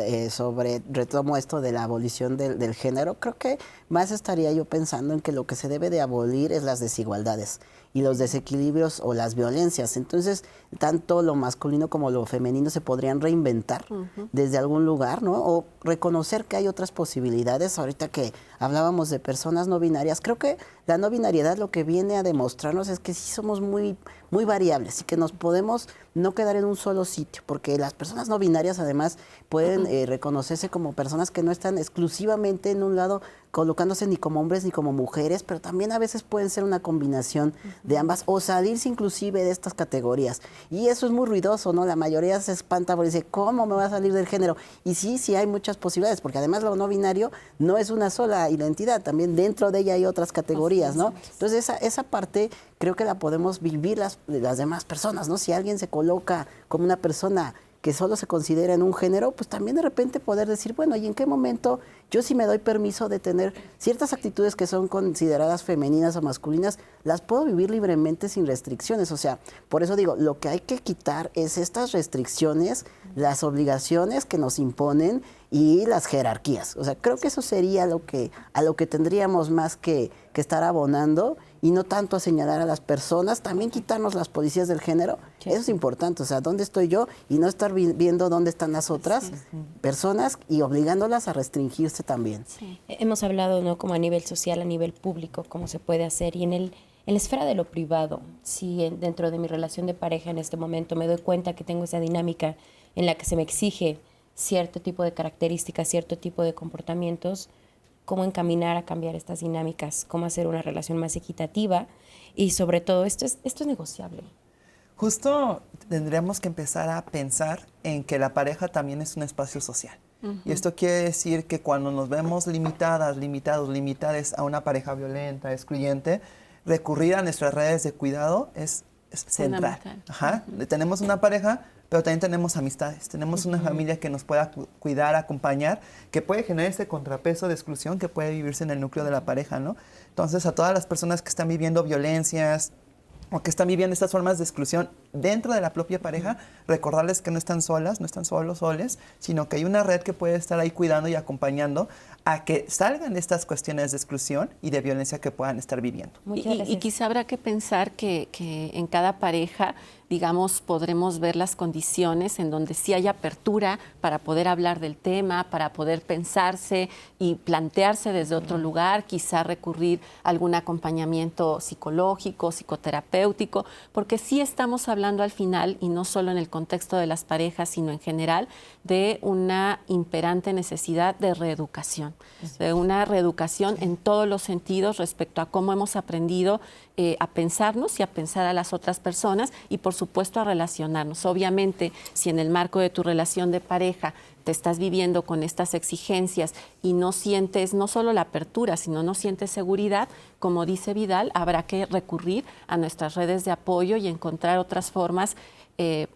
Speaker 6: retomo esto de la abolición del género, creo que más estaría yo pensando en que lo que se debe de abolir es las desigualdades y los desequilibrios o las violencias. Entonces, tanto lo masculino como lo femenino se podrían reinventar desde algún lugar, ¿no? O reconocer que hay otras posibilidades. Ahorita que hablábamos de personas no binarias, creo que la no binariedad lo que viene a demostrarnos es que sí somos muy variables y que nos podemos no quedar en un solo sitio, porque las personas no binarias además pueden reconocerse como personas que no están exclusivamente en un lado colocándose ni como hombres ni como mujeres, pero también a veces pueden ser una combinación de ambas o salirse inclusive de estas categorías. Y eso es muy ruidoso, ¿no? La mayoría se espanta porque dice, ¿cómo me va a salir del género? Y sí hay muchas posibilidades, porque además lo no binario no es una sola identidad, también dentro de ella hay otras categorías, ¿no? Entonces esa parte creo que la podemos vivir las demás personas, ¿no? Si alguien se coloca como una persona que solo se considera en un género, pues también de repente poder decir, bueno, ¿y en qué momento yo sí me doy permiso de tener ciertas actitudes que son consideradas femeninas o masculinas, las puedo vivir libremente sin restricciones? O sea, por eso digo, lo que hay que quitar es estas restricciones, las obligaciones que nos imponen y las jerarquías. O sea, creo que eso sería a lo que tendríamos más que estar abonando y no tanto a señalar a las personas, también quitarnos las policías del género. Sí. Eso es importante, o sea, ¿dónde estoy yo? Y no estar viendo dónde están las otras personas y obligándolas a restringirse también.
Speaker 2: Sí. Hemos hablado, ¿no?, como a nivel social, a nivel público, cómo se puede hacer. Y en la esfera de lo privado, si dentro de mi relación de pareja en este momento me doy cuenta que tengo esa dinámica en la que se me exige cierto tipo de características, cierto tipo de comportamientos, cómo encaminar a cambiar estas dinámicas, cómo hacer una relación más equitativa y sobre todo esto es negociable.
Speaker 5: Justo tendríamos que empezar a pensar en que la pareja también es un espacio social. Y esto quiere decir que cuando nos vemos limitadas a una pareja violenta, excluyente, recurrir a nuestras redes de cuidado es central. Tenemos una pareja, pero también tenemos amistades, tenemos una familia que nos pueda cuidar, acompañar, que puede generar ese contrapeso de exclusión que puede vivirse en el núcleo de la pareja, ¿no? Entonces, a todas las personas que están viviendo violencias o que están viviendo estas formas de exclusión dentro de la propia pareja, recordarles que no están solas, no están soles, sino que hay una red que puede estar ahí cuidando y acompañando a que salgan estas cuestiones de exclusión y de violencia que puedan estar viviendo.
Speaker 4: Y quizá habrá que pensar que en cada pareja, digamos, podremos ver las condiciones en donde sí hay apertura para poder hablar del tema, para poder pensarse y plantearse desde otro lugar, quizá recurrir a algún acompañamiento psicológico, psicoterapéutico, porque sí estamos hablando al final, y no solo en el contexto de las parejas, sino en general, de una imperante necesidad de reeducación, de una reeducación en todos los sentidos respecto a cómo hemos aprendido a pensarnos y a pensar a las otras personas y por supuesto a relacionarnos. Obviamente, si en el marco de tu relación de pareja te estás viviendo con estas exigencias y no sientes no solo la apertura, sino no sientes seguridad, como dice Vidal, habrá que recurrir a nuestras redes de apoyo y encontrar otras formas,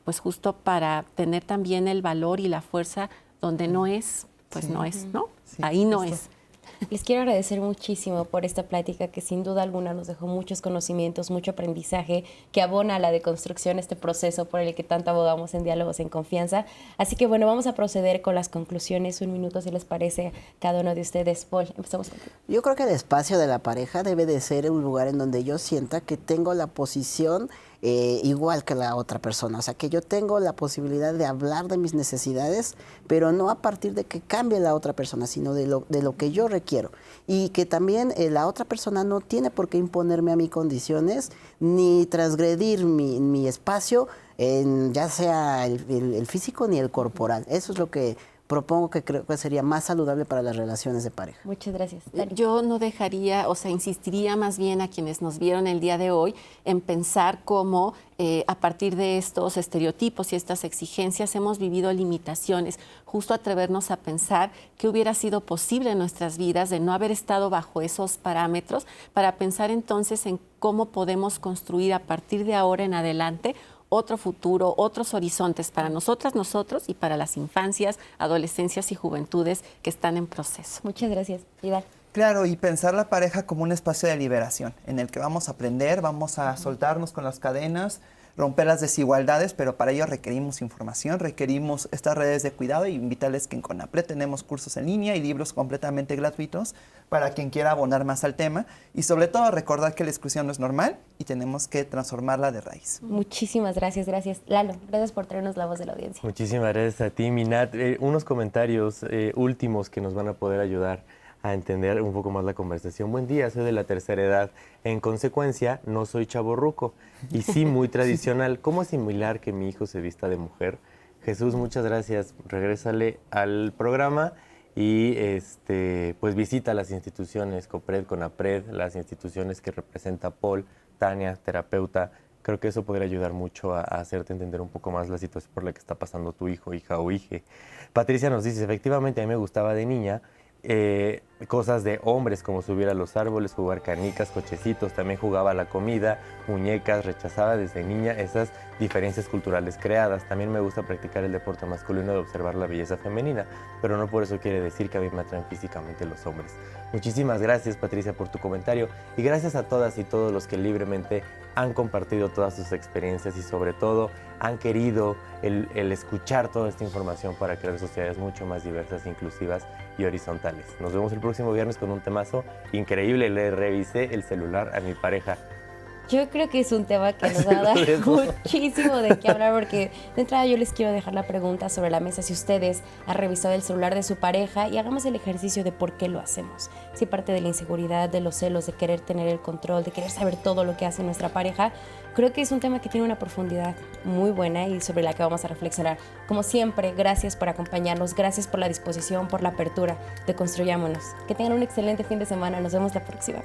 Speaker 4: pues justo para tener también el valor y la fuerza donde no es, pues no es, ¿no?
Speaker 5: Sí,
Speaker 4: ahí no
Speaker 5: justo.
Speaker 4: es.
Speaker 2: Les quiero agradecer muchísimo por esta plática que sin duda alguna nos dejó muchos conocimientos, mucho aprendizaje que abona a la deconstrucción, este proceso por el que tanto abogamos en Diálogos en Confianza. Así que bueno, vamos a proceder con las conclusiones. 1 minuto, si les parece, cada uno de ustedes. Paul, empezamos contigo.
Speaker 6: Yo creo que el espacio de la pareja debe de ser un lugar en donde yo sienta que tengo la posición igual que la otra persona. O sea, que yo tengo la posibilidad de hablar de mis necesidades, pero no a partir de que cambie la otra persona, sino de lo que yo requiero. Y que también la otra persona no tiene por qué imponerme a mí condiciones, ni transgredir mi espacio, ya sea el físico ni el corporal. Eso es lo que propongo, que creo que sería más saludable para las relaciones de pareja.
Speaker 2: Muchas gracias. Dani.
Speaker 4: Yo no dejaría, o sea, insistiría más bien a quienes nos vieron el día de hoy en pensar cómo a partir de estos estereotipos y estas exigencias hemos vivido limitaciones, justo atrevernos a pensar qué hubiera sido posible en nuestras vidas de no haber estado bajo esos parámetros, para pensar entonces en cómo podemos construir a partir de ahora en adelante otro futuro, otros horizontes para nosotras, nosotros y para las infancias, adolescencias y juventudes que están en proceso.
Speaker 2: Muchas gracias. Vidal.
Speaker 5: Claro, y pensar la pareja como un espacio de liberación en el que vamos a aprender, vamos a soltarnos con las cadenas, romper las desigualdades, pero para ello requerimos información, requerimos estas redes de cuidado y invitarles que en CONAPRED tenemos cursos en línea y libros completamente gratuitos para quien quiera abonar más al tema, y sobre todo recordar que la exclusión no es normal y tenemos que transformarla de raíz.
Speaker 2: Muchísimas gracias, gracias. Lalo, gracias por traernos la voz de la audiencia.
Speaker 3: Muchísimas gracias a ti, Minat. Unos comentarios últimos que nos van a poder ayudar a entender un poco más la conversación. Buen día, soy de la tercera edad. En consecuencia, no soy chavorruco y sí muy tradicional. ¿Cómo asimilar que mi hijo se vista de mujer? Jesús, muchas gracias. Regrésale al programa y pues visita las instituciones, COPRED, CONAPRED, las instituciones que representa Paul, Tania, terapeuta. Creo que eso podría ayudar mucho a hacerte entender un poco más la situación por la que está pasando tu hijo, hija o hije. Patricia nos dice, efectivamente, a mí me gustaba de niña cosas de hombres como subir a los árboles, jugar canicas, cochecitos, también jugaba a la comida, muñecas, rechazaba desde niña esas diferencias culturales creadas. También me gusta practicar el deporte masculino de observar la belleza femenina, pero no por eso quiere decir que a mí me atraen físicamente los hombres. Muchísimas gracias, Patricia, por tu comentario, y gracias a todas y todos los que libremente han compartido todas sus experiencias y sobre todo han querido el escuchar toda esta información para crear sociedades mucho más diversas, inclusivas y horizontales. Nos vemos el próximo viernes con un temazo increíble. Le revisé el celular a mi pareja.
Speaker 2: Yo creo que es un tema que nos va a dar muchísimo de qué hablar, porque de entrada yo les quiero dejar la pregunta sobre la mesa: si ustedes han revisado el celular de su pareja, y hagamos el ejercicio de por qué lo hacemos. Si parte de la inseguridad, de los celos, de querer tener el control, de querer saber todo lo que hace nuestra pareja. Creo que es un tema que tiene una profundidad muy buena y sobre la que vamos a reflexionar. Como siempre, gracias por acompañarnos, gracias por la disposición, por la apertura de Construyámonos. Que tengan un excelente fin de semana, nos vemos la próxima.